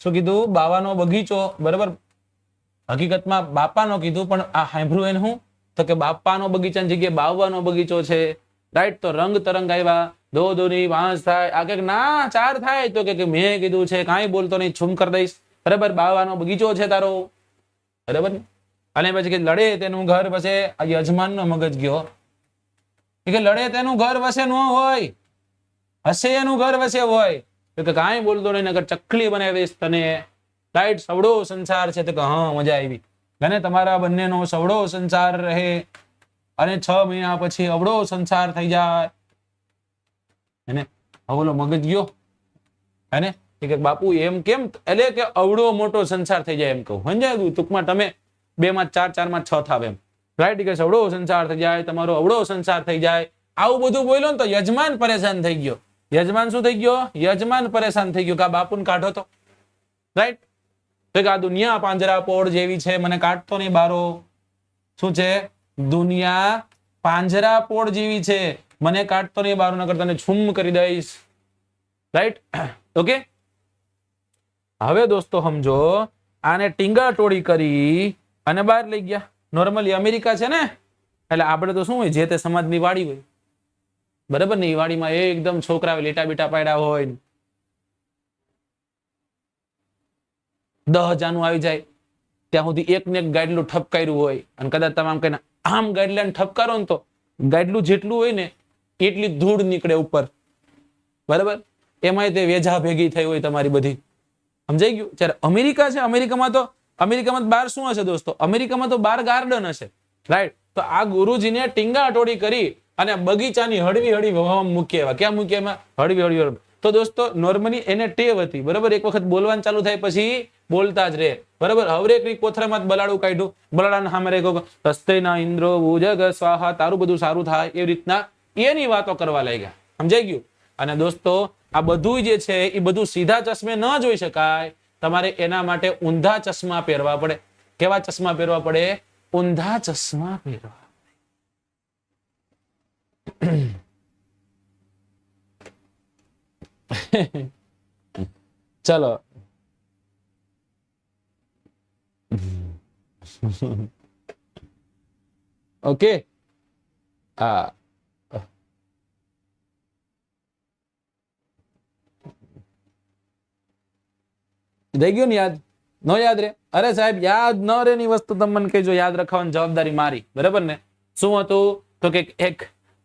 શું કીધું? બાવાનો બગીચો. બરાબર, હકીકતમાં બાપાનો કીધું, પણ આ સાંભળ્યું એને હું તો કે બાપાનો બગીચાની જગ્યાએ બાવાનો બગીચો છે. રાઈટ, તો રંગ તરંગ આવ્યા. 2 દુની 5 થાય. આ કે ના 4 થાય. તો કે મેં કીધું છે, કાંઈ બોલતો નહીં, છુમ કરી દઈશ. બરાબર, બાવાનો બગીચો છે તારો. બરાબર. અને પછી કે લડે તેનું ઘર વસે. આ યજમાનનો મગજ ગયો કે લડે તેનું ઘર વસે ન હોય, હશે એનું ઘર વસે હોય. તો કે કાંઈ બોલતો નહીં, નકર ચકલી બનાવી દઈશ તને. રાઈટ, સવડો સંસાર છે. તો કે હા, મજા આવી. અને તમારા બંનેનો સવડો સંસાર રહે અને 6 મહિના પછી અવડો સંસાર થઈ જાય. એને ઓલો મગજ ગયો એને કે બાપુ એમ કેમ? એટલે કે અવડો મોટો સંસાર થઈ જાય એમ કહું. સમજાયું? ટૂંકમાં તમે 2 માં 4, 4 માં 6 થાવ એમ. રાઈટ, કે અવડો સંસાર થઈ જાય, તમારો અવડો સંસાર થઈ જાય. આવું બધું બોલ્યો ને તો યજમાન પરેશાન થઈ ગયો. યજમાન શું થઈ ગયો? યજમાન પરેશાન થઈ ગયો કે આ બાપુને કાઢો તો. રાઈટ, તો કે આ દુનિયા પાંજરા પોળ જેવી છે, મને કાઢતો નહીં બારો. શું છે? દુનિયા પાંજરા પોળ જેવી છે, મને કાઢતો નહીં બારો, નકર તને છુમ કરી દઈશ. Right, okay. હવે દોસ્તો સમજો, આને ટીંગા ટોળી કરી અને બહાર લઈ ગયા. નોર્મલી અમેરિકા છે ને, એટલે આપણે તો શું હોય, જે તે સમાજની વાડી હોય, બરાબર ને? એ વાડીમાં એકદમ છોકરા લીટા બીટા પાડ્યા હોય, 10 જાનું આવી જાય ત્યાં સુધી એક ને એક ગાડલું ઠપકાર્યું હોય. અને કદાચ તમે આમ કહીને આમ ગાડલાને ઠપકારો ને તો ગાડલું જેટલું હોય ને એટલી ધૂળ નીકળે ઉપર, બરાબર? એમાંય તે વેજા ભેગી થઈ હોય તમારી બધી. સમજાઈ ગયું? જ્યારે અમેરિકા છે, અમેરિકામાં બાર શું હશે દોસ્તો? અમેરિકામાં તો બાર ગાર્ડન હશે. રાઈટ, તો આ ગુરુજીને ટીંગા ટોળી કરી અને બગીચાની હળવી હળવી મૂકી આવ્યા. ક્યાં મૂકી આવ્યા? હળવી હળવી. તો દોસ્તો નોર્મલી એને ટેવ હતી, બરાબર? એક વખત બોલવાનું ચાલુ થાય પછી બોલતા જ રહે, બરાબર? હવરેકની કોથરામાં બલાડું કાઢ્યું, બલાડાના સામે રહી ગયો, હસ્તેના ઇન્દ્રો ભુજગ સ્વાહા, તારું બધું સારું થાય, એવી રીતના એની વાતો કરવા લાગ્યા. સમજાઈ ગયું? અને દોસ્તો આ બધું જે છે એ બધું સીધા ચશ્મે ન જોઈ શકાય. તમારે એના માટે ઊંધા ચશ્મા પહેરવા પડે. કેવા ચશ્મા પહેરવા પડે? ઊંધા ચશ્મા પહેરવા. ચલો, ઓકે. હા, રહી ગયું ને યાદ? ન યાદ રે? અરે સાહેબ, યાદ ન રે ની વસ્તુ તમે મને કહેજો, યાદ રાખવાની જવાબદારી મારી, બરાબર ને? શું હતું તો કે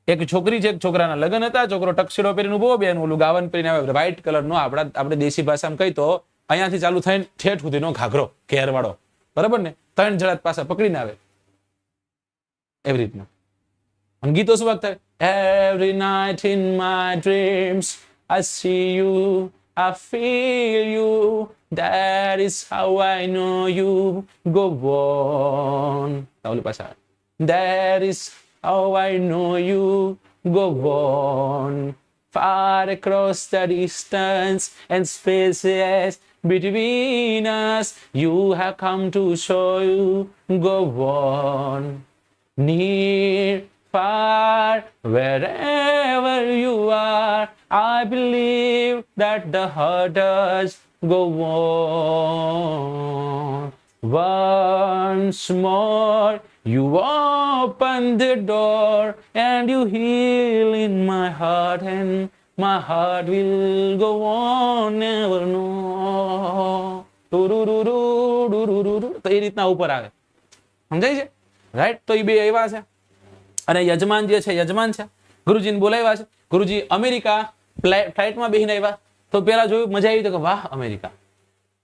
એક છોકરી છે, એક છોકરાના લગ્ન હતા. છોકરો ટક્સીડો પહેરીને ઉભો, બેન ઓલું ગાવન પહેરીને આવે, વ્હાઈટ કલર નો. આપણે દેશી ભાષામાં કહી તો અહીંયાથી ચાલુ થઈને ઠેઠ સુધીનો ઘાઘરો ઘેરવાળો, બરાબર ને? 3 જણા પાછા પકડીને આવે. એવી રીતના. અને ગીતો શું વાગતા every night in my dreams I see you, I feel you, that is how I know you, go on. ઓલી પાછા that is how I know you, go on. Far across the distance and spaces between us, you have come to show you, go on. Near, far, wherever you are, I believe that the heart does go on. Once more, you open the door and you heal in my heart, and my heart will go on, never know. તો એ રીતના ઉપર આવે, સમજાય છે, right? તો એ બે એવા છે. અને યજમાન જે છે, યજમાન છે, ગુરુજીને બોલાવ્યા છે. ગુરુજી અમેરિકા ફ્લાઇટમાં બેસીને આવ્યા તો પેલા જોયું, મજા આવી તો કે વાહ અમેરિકા,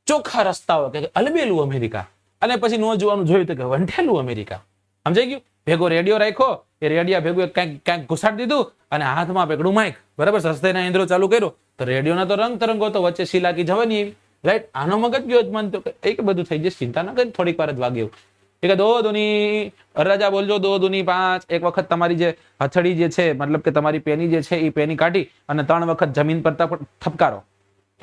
ચોખ્ખા રસ્તાઓ, કે અલબેલું અમેરિકા. અને પછી નો જોવાનું જોયું તો કે વંઠેલું અમેરિકા. સમજાઈ ગયું? ભેગો રેડિયો રાખ્યો, એ રેડિયા ભેગું ક્યાંક ઘુસાડી દીધું અને હાથમાં પકડું માઇક, બરાબર, સસ્તેના ઇન્દ્રો ચાલુ કર્યો તો રેડિયોના તો રંગ તરંગો તો વચ્ચે શીલાકી જવાની એવી, રાઈટ? આનો મગજ ગયો જ માનતો કે એક બધું થઈ જશે, ચિંતા ના કરી, થોડીક વાર જ વાગે એવું. એક દો દુની રાજા બોલજો, 2 દુની 5. એક વખત તમારી જે હથડી જે છે, મતલબ કે તમારી પેની જે છે, એ પેની કાઢી અને 3 વખત જમીન પર ઠપકારો,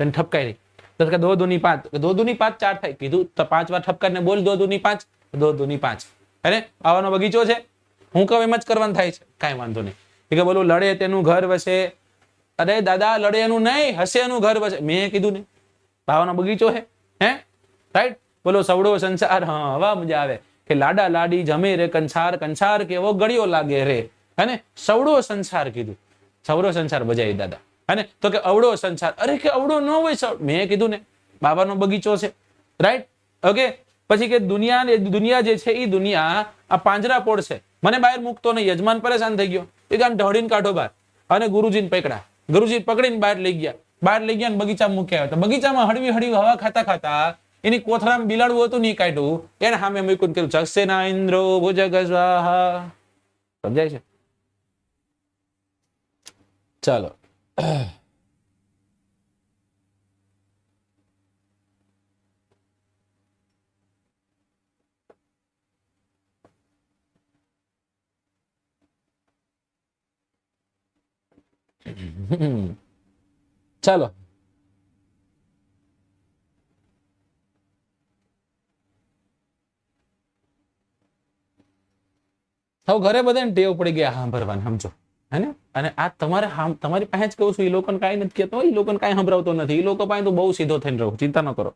તેને ઠપકારી. તો કે 2 દુની 5, 2 દુની 5 4 થાય. કીધું તો 5 વાર ઠપકારીને બોલ 2 દુની 5, 2 દુની 5. અરે આવાનો બગીચો છે, હું કહું એમ જ કરવાનું થાય છે, કાંઈ વાંધો નહીં. એ કે બોલું લડે તેનું ઘર વસે. અરે દાદા, લડે એનું નહીં, હસે એનું ઘર વસે. મેં કીધું ને, આવાનો બગીચો છે, હે, રાઈટ? બોલો સવડો સંસાર, હા વાહ મજા આવે. કે લાડા લાડી જમે રે કંસાર, કંસાર કેવો ગળ્યો લાગે રે, હે, સવડો સંસાર કીધું, સવડો સંસાર બજાવી દાદા. હે, તો કે અવડો સંસાર. અરે કે અવડો ન હોય, મેં કીધું ને બાબાનો બગીચો છે, રાઈટ? ઓકે. પછી કે દુનિયા જે છે, એ દુનિયા આ પાંજરા પોળ છે, મને બહાર મૂકતો નહીં. યજમાન પરેશાન થઈ ગયો, એ કામ ઢળીને કાઢો બહાર, અને ગુરુજીને પકડા. ગુરુજી પકડીને બહાર લઈ ગયા, બગીચામાં મૂક્યા. તો બગીચામાં હળવી હળવી હવા ખાતા ખાતા એની કોથળામાં બિલાડવું હતું, નહીં કાઢ્યું, એને સામે મૂકીને કહ્યું ચક્ષેના ઇન્દ્રો ભુજગ સ્વાહા. સમજાય છે? ચાલો. ચાલો, હવે ઘરે બધાને ટેવ પડી ગયા સાંભળવાની, સમજો, હે ને? અને આ તમારી પાસે જ કહું છું, એ લોકોને કાંઈ નથી કહેતો, એ લોકોને કાંઈ સંભળાવતો નથી, એ લોકો પાસે તો બહુ સીધો થઈને રહું, ચિંતા ન કરો.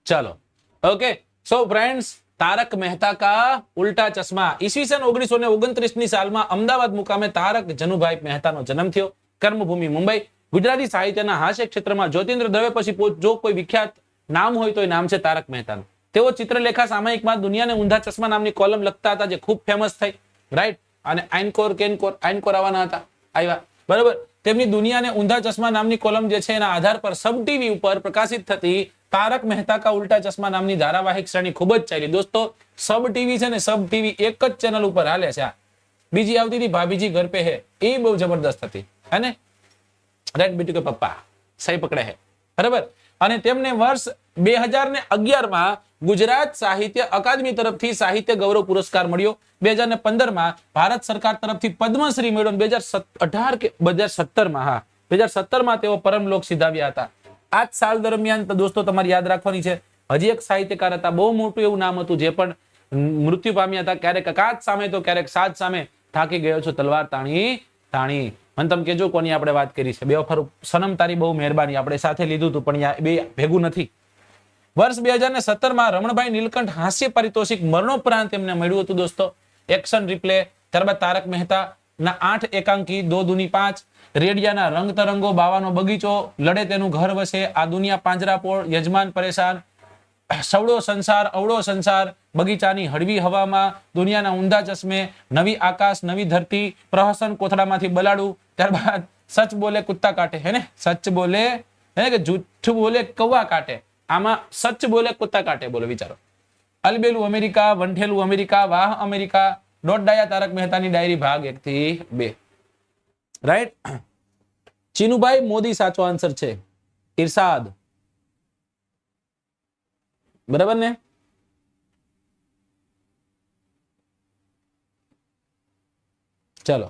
चलो okay so friends Taarak Mehta ka Ooltah Chashmah ईस्वीसन 1929 साल में अमदावाद मुकामे तारक जनुभाई मेहता नो जन्म थयो। कर्मभूमि मुंबई। गुजराती साहित्यना हास्य क्षेत्र में ज्योतिन्द्र दवे पछी जो कोई विख्यात नाम होय तो नाम छे तारक मेहता। तेओ चित्रलेखा सामयिक में दुनिया ने ऊंधा चश्मा नामनी कॉलम लखता हता, जे खूब फेमस थई, राइट? अने आइनकोर आवाना हता, आव्या, बराबर। तेमनी दुनिया ने ऊंधा चश्मा नामनी कॉलम जे छे एना आधार पर सब टीवी पर प्रकाशित थती तारक मेहता का उल्टा चश्मा नामनी धारावाहिक श्रेणी खूब ज चाली। दोस्तों सब टीवी छे ने सब टीवी एक ज चेनल पर हाले छे। बीजी आवती थी भाभीजी घर पे है, ए बहुत जबरदस्त थी, है ने? राइट बेटू के पप्पा सही पकड़े है, बराबर। अने तेमने वर्ष 2011 में गुजरात साहित्य अकादमी तरफथी साहित्य गौरव पुरस्कार मळ्यो। 2015 में भारत सरकार तरफथी पद्मश्री मेळ्यो। 2018 के 2017 में, हाँ 2017 में तेओ परमलोक सिधाव्या हता। आज साल दरमियान तो दोस्तों तमारे याद राखवानी छे, हजी एक साहित्यकार हता, बहु मोटुं एवुं नाम हतुं, जे पण मृत्यु पाम्या हता। क्यारेक काच सामे तो क्यारेक साज सामे थाकी गयो छो, तलवार ताणी ताणी। मन तम केजो कोनी आपणे वात करी छे। बेवफर सनम तारी बहु मेहरबानी, आपणे साथे लीधुं हतुं पण बे भेगुं नथी। वर्ष 2017 में रमणभाई नीलकंठ हास्य पारितोषिक मरणोपरांत एमने मळ्युं हतुं दोस्तों। एक्शन रिप्ले, त्यारबाद तारक मेहता ના 8 એકાંકી, 2 दूनी 5, રેડિયાના રંગ તરંગો, બાવાનો બગીચો, લડે તેનું ઘર વસે, આ દુનિયા પાંજરાપોળ, યજમાન પરેશાન, સવડો સંસાર, અવળો સંસાર, બગીચાની હળવી હવામાં, દુનિયાના ઊંધા ચશ્મે, નવી આકાશ, નવી ધરતી, પ્રહસન, કોથળામાંથી બલાડું, ત્યારબાદ સચ બોલે કુત્તા કાટે, હે ને, સચ બોલે હે કે જૂઠું બોલે કૌવા કાટે, આમાં સચ બોલે કુત્તા કાટે, બોલો વિચારો. અલબેલું અમેરિકા, વંઠેલું અમેરિકા, વાહ અમેરિકા, દોડડાયા તારક મહેતાની ડાયરી ભાગ 1 થી 2. રાઈટ. ચીનુભાઈ, મોદી સાચો આન્સર છે. ઇરશાદ, બરાબર ને? ચલો,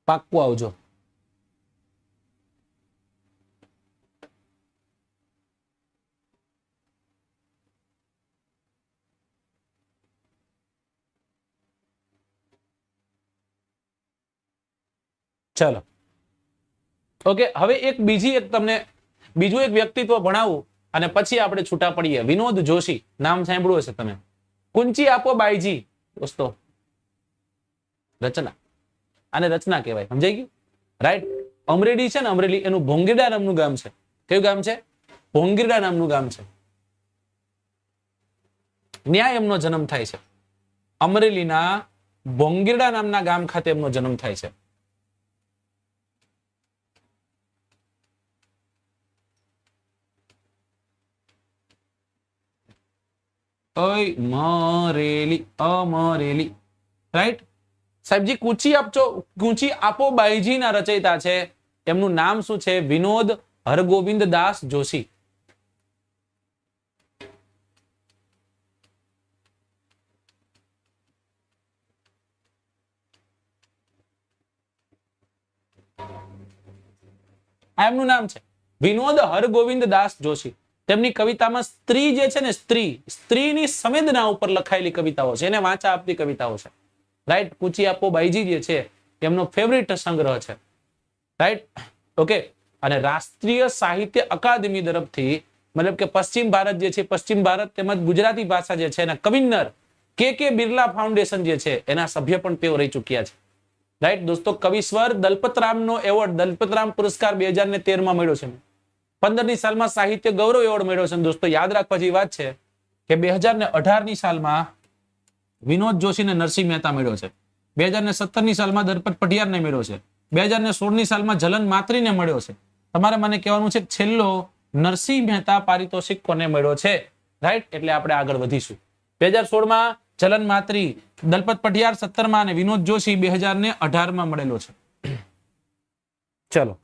પાક્કું આવજો. ચલો, ઓકે. હવે એક બીજું એક વ્યક્તિત્વ ભણાવું અને પછી આપણે છૂટા પડીએ. વિનોદ જોશી, નામ સાંભળ્યું હશે તમે. કુંચી આપો બાઈજી. દોસ્તો, રચના, આને રચના કહેવાય, સમજાઈ ગયું? રાઈટ. અમરેલી છે ને, અમરેલી, એનું ભોંગીરડા નામનું ગામ છે. કયું ગામ છે? ભોંગીરડા નામનું ગામ છે. ન્યાય એમનો જન્મ થાય છે. અમરેલીના ભોંગીરડા નામના ગામ ખાતે એમનો જન્મ થાય છે. અમરેલી, અમરેલી. રાઈટ. સાહેબજી, કૂચી આપો બાઈજી ના રચયિતા છે. એમનું નામ શું છે? વિનોદ હરગોવિંદ દાસ જોશી. આ એમનું નામ છે, વિનોદ હરગોવિંદ દાસ જોશી. તેમની કવિતામાં સ્ત્રી જે છે ને, સ્ત્રીની સંવેદના ઉપર લખાયેલી કવિતાઓ છે, એને વાંચા આપતી કવિતાઓ છે. રાઈટ. કૂચી આપો બાઈજી જે છે એમનો ફેવરિટ સંગ્રહ છે. રાઈટ. ઓકે. અને રાષ્ટ્રીય સાહિત્ય અકાદમી તરફથી, મતલબ કે પશ્ચિમ ભારત જે છે, પશ્ચિમ ભારત તેમજ ગુજરાતી ભાષા જે છે એના કવિનર કે બિરલા ફાઉન્ડેશન જે છે એના સભ્ય પણ તેઓ રહી ચૂક્યા છે. રાઈટ દોસ્તો. કવિશ્વર દલપતરામનો એવોર્ડ, દલપતરામ પુરસ્કાર 2013 માં મળ્યો છે. 15ની સાલમાં સાહિત્ય ગૌરવ એવોર્ડ મળ્યો છે. દોસ્તો, યાદ રાખવા જેવી વાત છે કે 2018ની સાલમાં વિનોદ જોશીને નરસિંહ મહેતા મળ્યો છે. 2017ની સાલમાં દલપત પઢિયારને મળ્યો છે. 2016ની સાલમાં જલન માત્રીને મળ્યો છે. તમારે મને કહેવાનું છે છેલ્લો નરસિંહ મહેતા પારિતોષિક કોને મળ્યો છે? રાઈટ. એટલે આપણે આગળ વધીશું. 2016માં જલન માત્રી, દલપત પઢિયાર 17માં અને વિનોદ જોશી 2018માં મળેલો છે. ચલો,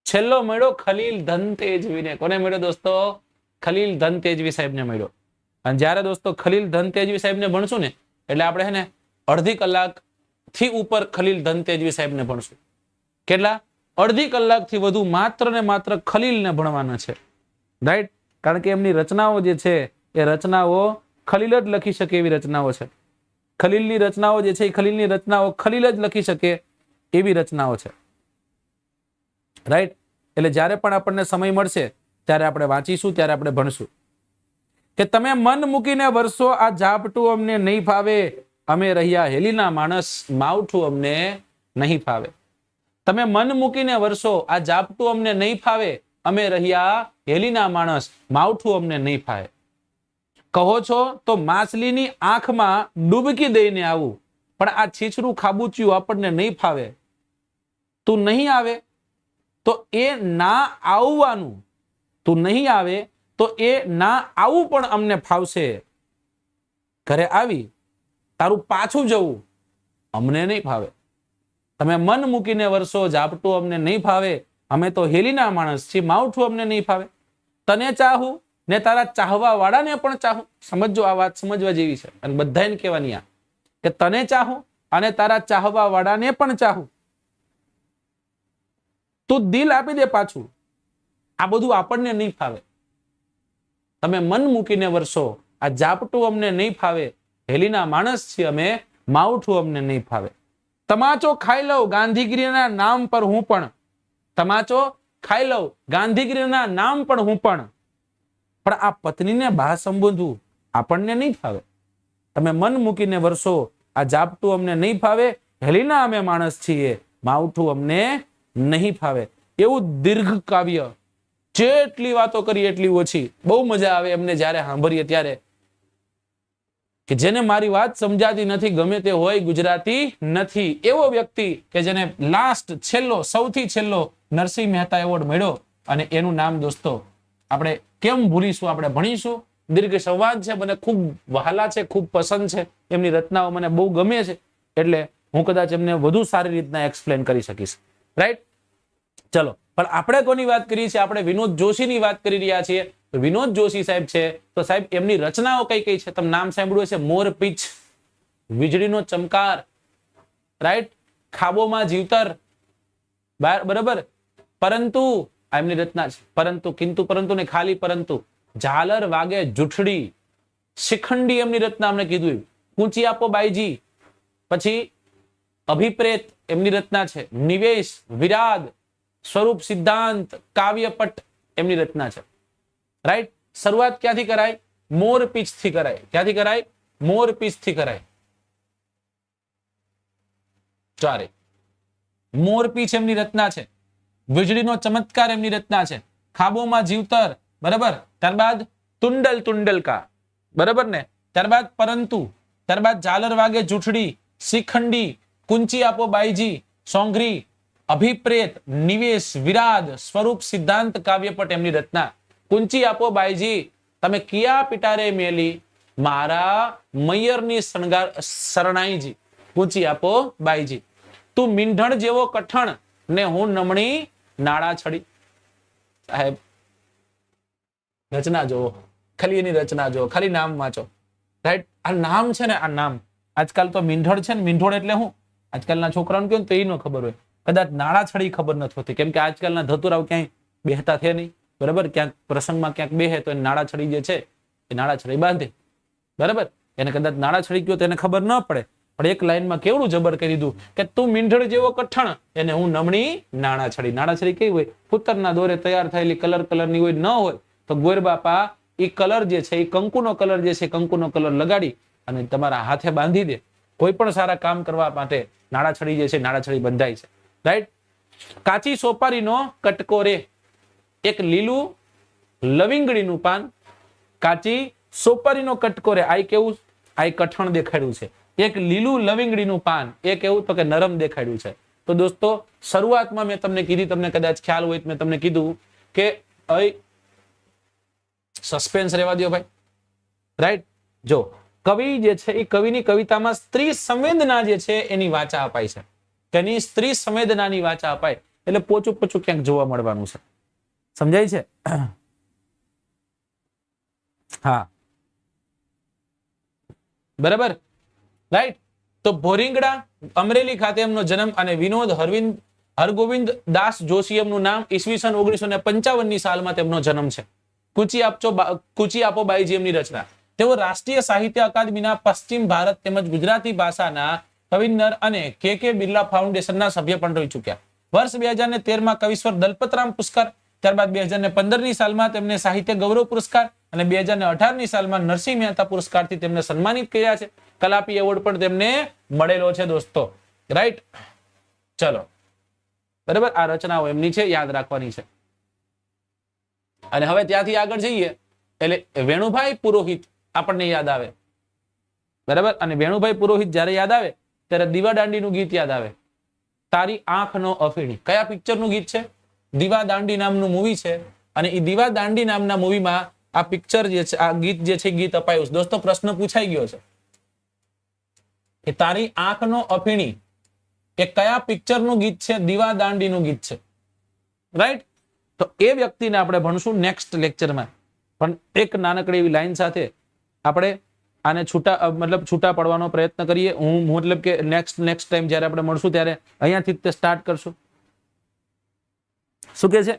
છેલ્લો મળ્યો ખલીલ ધનતેજવીને. કોને મળ્યો દોસ્તો? ખલીલ ધનતેજવી સાહેબને મળ્યો. અને જ્યારે દોસ્તો ખલીલ ધનતેજવી સાહેબને ભણશું ને, એટલે આપણે હે ને અડધી કલાક થી ઉપર ખલીલ ધનતેજવી સાહેબને ભણશું. કેટલા? અડધી કલાકથી વધુ માત્ર ને માત્ર ખલીલને ભણવાના છે. રાઈટ. કારણ કે એમની રચનાઓ જે છે એ રચનાઓ ખલીલ જ લખી શકે એવી રચનાઓ છે. ખલીલની રચનાઓ જે છે એ ખલીલની રચનાઓ ખલીલ જ લખી શકે એવી રચનાઓ છે. રાઈટ. એટલે જ્યારે પણ આપણને સમય મળશે ત્યારે આપણે વાંચીશું, ત્યારે આપણે ભણશું. કે તમે મન મૂકીને વરસો આ ઝાપટું અમને નહીં ફાવે, અમે રહ્યા હેલીના માણસ માવઠું અમને નહીં ફાવે. તમે મન મૂકીને વરસો આ ઝાપટું અમને નહીં ફાવે, અમે રહ્યા હેલીના માણસ માવઠું અમને નહીં ફાવે. કહો છો તો માછલીની આંખમાં ડૂબકી દઈને આવું, પણ આ છીછરું ખાબુચિયું આપણને નહીં ફાવે. તું નહીં આવે તો એ ના આવવાનું, તું નહીં આવે તો એ ના આવું પણ અમને ફાવશે. ઘરે આવી તારું પાછું જવું અમને નહીં ફાવે. તમે મન મૂકીને વર્ષો ઝાપટું અમને નહીં ફાવે. અમે તો હેલીના માણસ છીએ, માવઠું અમને નહીં ફાવે. તને ચાહું ને તારા ચાહવા વાળાને પણ ચાહું. સમજો, આ વાત સમજવા જેવી છે અને બધાને કહેવાની આ કે તને ચાહું અને તારા ચાહવા વાળાને પણ ચાહું. તું દિલ આપી દે પાછું. આ બધું આપણને નહીં ફાવે. તમે મન મૂકીને વર્ષો આ ઝાપટું અમને નહીં ફાવે. હેલીના માણસ છીએ અમે, માવઠું અમને નહીં ફાવે. તમાચો ખાઈ લઉં ગાંધીગીરીના નામ પર હું પણ. તમાચો ખાઈ લઉં ગાંધીગીરીના નામ પણ હું પણ આ પત્નીને બહાર સંબોધવું આપણને નહીં ફાવે. તમે મન મૂકીને વર્ષો આ ઝાપટું અમને નહીં ફાવે. હેલીના અમે માણસ છીએ, માવઠું અમને નહીં ફાવે. એવું દીર્ઘ કાવ્ય, જેટલી વાતો કરી એટલી ઓછી. બહુ મજા આવે એમને જયારે સાંભળીએ ત્યારે, કે જેને મારી વાત સમજાતી નથી, ગમે તે હોય ગુજરાતી નથી, એવો વ્યક્તિ કે જેને લાસ્ટ છેલ્લો સૌથી છેલ્લો નરસિંહ મહેતા એવોર્ડ મળ્યો અને એનું નામ દોસ્તો આપણે કેમ ભૂલીશું? આપણે ભણીશું. દીર્ઘ સંવાદ છે, મને ખૂબ વહાલા છે, ખૂબ પસંદ છે. એમની રચનાઓ મને બહુ ગમે છે, એટલે હું કદાચ એમને વધુ સારી રીતના એક્સપ્લેન કરી શકીશ. રાઈટ? ચલો, પણ આપણે કોની વાત કરીએ છીએ? આપણે વિનોદ જોશીની વાત કરી રહ્યા છીએ. વિનોદ જોશી સાહેબ છે, તો સાહેબ એમની રચનાઓ કઈ કઈ છે? તમે નામ સાંભળ્યું હશે. મોર પીચ, વીજળીનો ચમકાર, રાઈટ, ખાબોમાં જીવતર, બરાબર, પરંતુ આ એમની રચના છે. પરંતુ, કિંતુ, પરંતુ ને ખાલી પરંતુ, ઝાલર વાગે જુઠડી, શિખંડી એમની રચના અમને કીધું. કૂંચી આપો બાઈજી, પછી અભિપ્રેત એમની રચના છે. નિવેશ, વિરાદ, સ્વરૂપ સિદ્ધાંત, કાવ્યપટ એમની રચના છે. રાઈટ? શરૂઆત ક્યાંથી કરાય? મોર પીચ થી કરાય. ક્યાંથી કરાય? મોર પીચ થી કરાય. ચારે મોર પીચ એમની રચના છે. વીજળીનો ચમત્કાર એમની રચના છે. ખાબોમાં જીવતર, બરાબર. ત્યારબાદ તુંડલ તુંડલકા, બરાબર ને. ત્યારબાદ પરંતુ, ત્યારબાદ ઝાલર વાગે જૂઠડી, શિખંડી, કુંચી આપો બાઈજી, સોંગરી, અભિપ્રેત, નિવેશ, વિરાદ, સ્વરૂપ સિદ્ધાંત, કાવ્યપટ એમની રચના. કુંચી આપો બાઈજી, તમે કિયા પિટારે મેલી મારા મૈયરની શરણાઈજી. કુંચી આપો બાઈજી. તું મીંઢણ જેવો કઠણ ને હું નમણી નાળા છડી. સાહેબ રચના જોવો, ખાલી એની રચના જોવો, ખાલી નામ વાંચો. રાઈટ? આ નામ છે ને, આ નામ આજકાલ તો મીંઢળ છે ને. મીંઢોળ એટલે હું? આજકાલના છોકરાઓને કેવું તો એ ન ખબર હોય. કદાચ નાળા છડી ખબર નથી હોતી, કેમ કે આજકાલના ધતુરાવ ક્યાંય બેહતા છે નહીં, બરાબર. ક્યાંક પ્રસંગમાં ક્યાંક બેહે તો નાળા છડી જે છે એ નાળા છડી બાંધે, બરાબર. એને કદાચ નાળા છડી ગયો તો એને ખબર ન પડે, પણ એક લાઈનમાં કેવડું જબર કરી દીધું કે તું મીંઢળ જેવો કઠણ એને હું નમણી નાણા છડી. નાણા છડી કેવી હોય? પુત્રના દોરે તૈયાર થયેલી કલરની હોય. ન હોય તો ગોર બાપા એ કલર જે છે, એ કંકુનો કલર જે છે, કંકુનો કલર લગાડી અને તમારા હાથે બાંધી દે. કોઈ પણ સારા કામ કરવા માટે નાળા છડી જે છે, નાળા છડી બંધાય છે. રાઈટ? કાચી સોપારીનો કટકો રે, એક લીલું લવિંગડીનું પાન, કાચી સોપારીનો કટકો રે. આ કેવું? આ કઠણ દેખાડ્યું છે. એક લીલું લવિંગડીનું પાન, એ કેવું? તો કે નરમ દેખાડ્યું છે. તો દોસ્તો શરૂઆતમાં મેં તમને કીધી, તમને કદાચ ખ્યાલ હોય, મેં તમને કીધું કે સસ્પેન્સ રહેવા દો ભાઈ. રાઈટ? જો કવિ જે છે એ કવિની કવિતામાં સ્ત્રી સંવેદના જે છે એની વાચા અપાય છે. તેની સ્ત્રી સંવેદનાની વાચા અપાય એટલે પોચું પોચું ક્યાંક જોવા મળવાનું છે. સમજાય છે? હા, બરાબર. રાઈટ? તો ભોરિંગડા, અમરેલી ખાતે એમનો જન્મ અને વિનોદ હરગોવિંદ દાસ જોશી એમનું નામ. ઈસવીસન 1955 સાલમાં તેમનો જન્મ છે. કુચી આપો બાઈજી એમની રચના. તેઓ રાષ્ટ્રીય સાહિત્ય અકાદમીના પશ્ચિમ ભારત તેમજ ગુજરાતી ભાષાના કવિનર અને કે બિરલા ફાઉન્ડેશનના સભ્ય પણ રહી ચુક્યા. વર્ષ 2013માં કવિશ્વર દલપતરામ પુરસ્કાર, ત્યારબાદ 2015ની સાલમાં તેમને સાહિત્ય ગૌરવ પુરસ્કાર અને 2018ની સાલમાં નરસિંહ મહેતા પુરસ્કારથી તેમને સન્માનિત કર્યા છે. કલાપી એવોર્ડ પણ તેમને મળેલો છે દોસ્તો. રાઈટ? ચલો, બરાબર. આ રચનાઓ એમની છે, યાદ રાખવાની છે. અને હવે ત્યાંથી આગળ જઈએ એટલે વેણુભાઈ પુરોહિત આપણને યાદ આવે, બરાબર. અને વેણુભાઈ પુરોહિત જયારે યાદ આવે ત્યારે દીવા દાંડીનું ગીત યાદ આવે. તારી આંખનો અફીણી. કયા પિક્ચરનું ગીત છે? દીવા દાંડી નામનું મૂવી છે. અને એ દીવા દાંડી નામના મૂવીમાં આ પિક્ચર જે છે, આ ગીત જે છે, ગીત અપાયું. દોસ્તો પ્રશ્ન પૂછાઈ ગયો છે કે તારી આંખનો અફીણી એ કયા પિક્ચરનું ગીત છે? દીવા દાંડીનું ગીત છે, રાઈટ? તો એ વ્યક્તિને આપણે ભણશું નેક્સ્ટ લેક્ચરમાં. પણ એક નાનકડી એવી લાઈન સાથે આપણે આને છૂટા પડવાનો પ્રયત્ન કરીએ. હું મતલબ કે નેક્સ્ટ ટાઈમ જ્યારે આપણે મળશું ત્યારે અહીંયાથી તે સ્ટાર્ટ કરશું. શું કે છે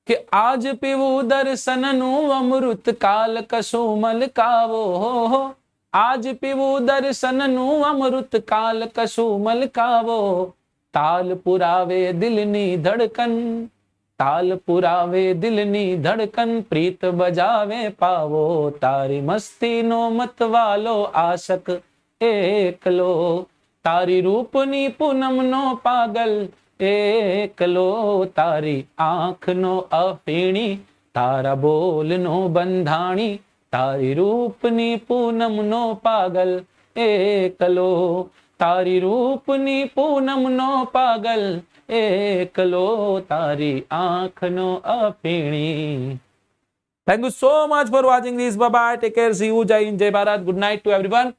કે આજ પીવું દર્શનનું અમૃત, કાલ કશું મલકાવો. આજ પીવું દર્શનનું અમૃત, કાલ કશું મલકાવો. તાલ પુરાવે દિલની ધડકન, તાલ પુરાવે દિલની ધડકન, પ્રીત બજાવે પાવો. તારી મસ્તીનો મતવાલો આશક એકલો, તારી રૂપની પૂનમનો પાગલ એકલો. તારી આંખનો અફીણી, તારા બોલનો બંધાણી, તારી રૂપની પૂનમનો પાગલ એકલો. તારી રૂપની પૂનમનો પાગલ એકલો, તારી આંખનો અફીણી. Thank you so much for watching this. Bye bye. Take care. See you. Jai Hind. Jai Bharat. Good night to everyone.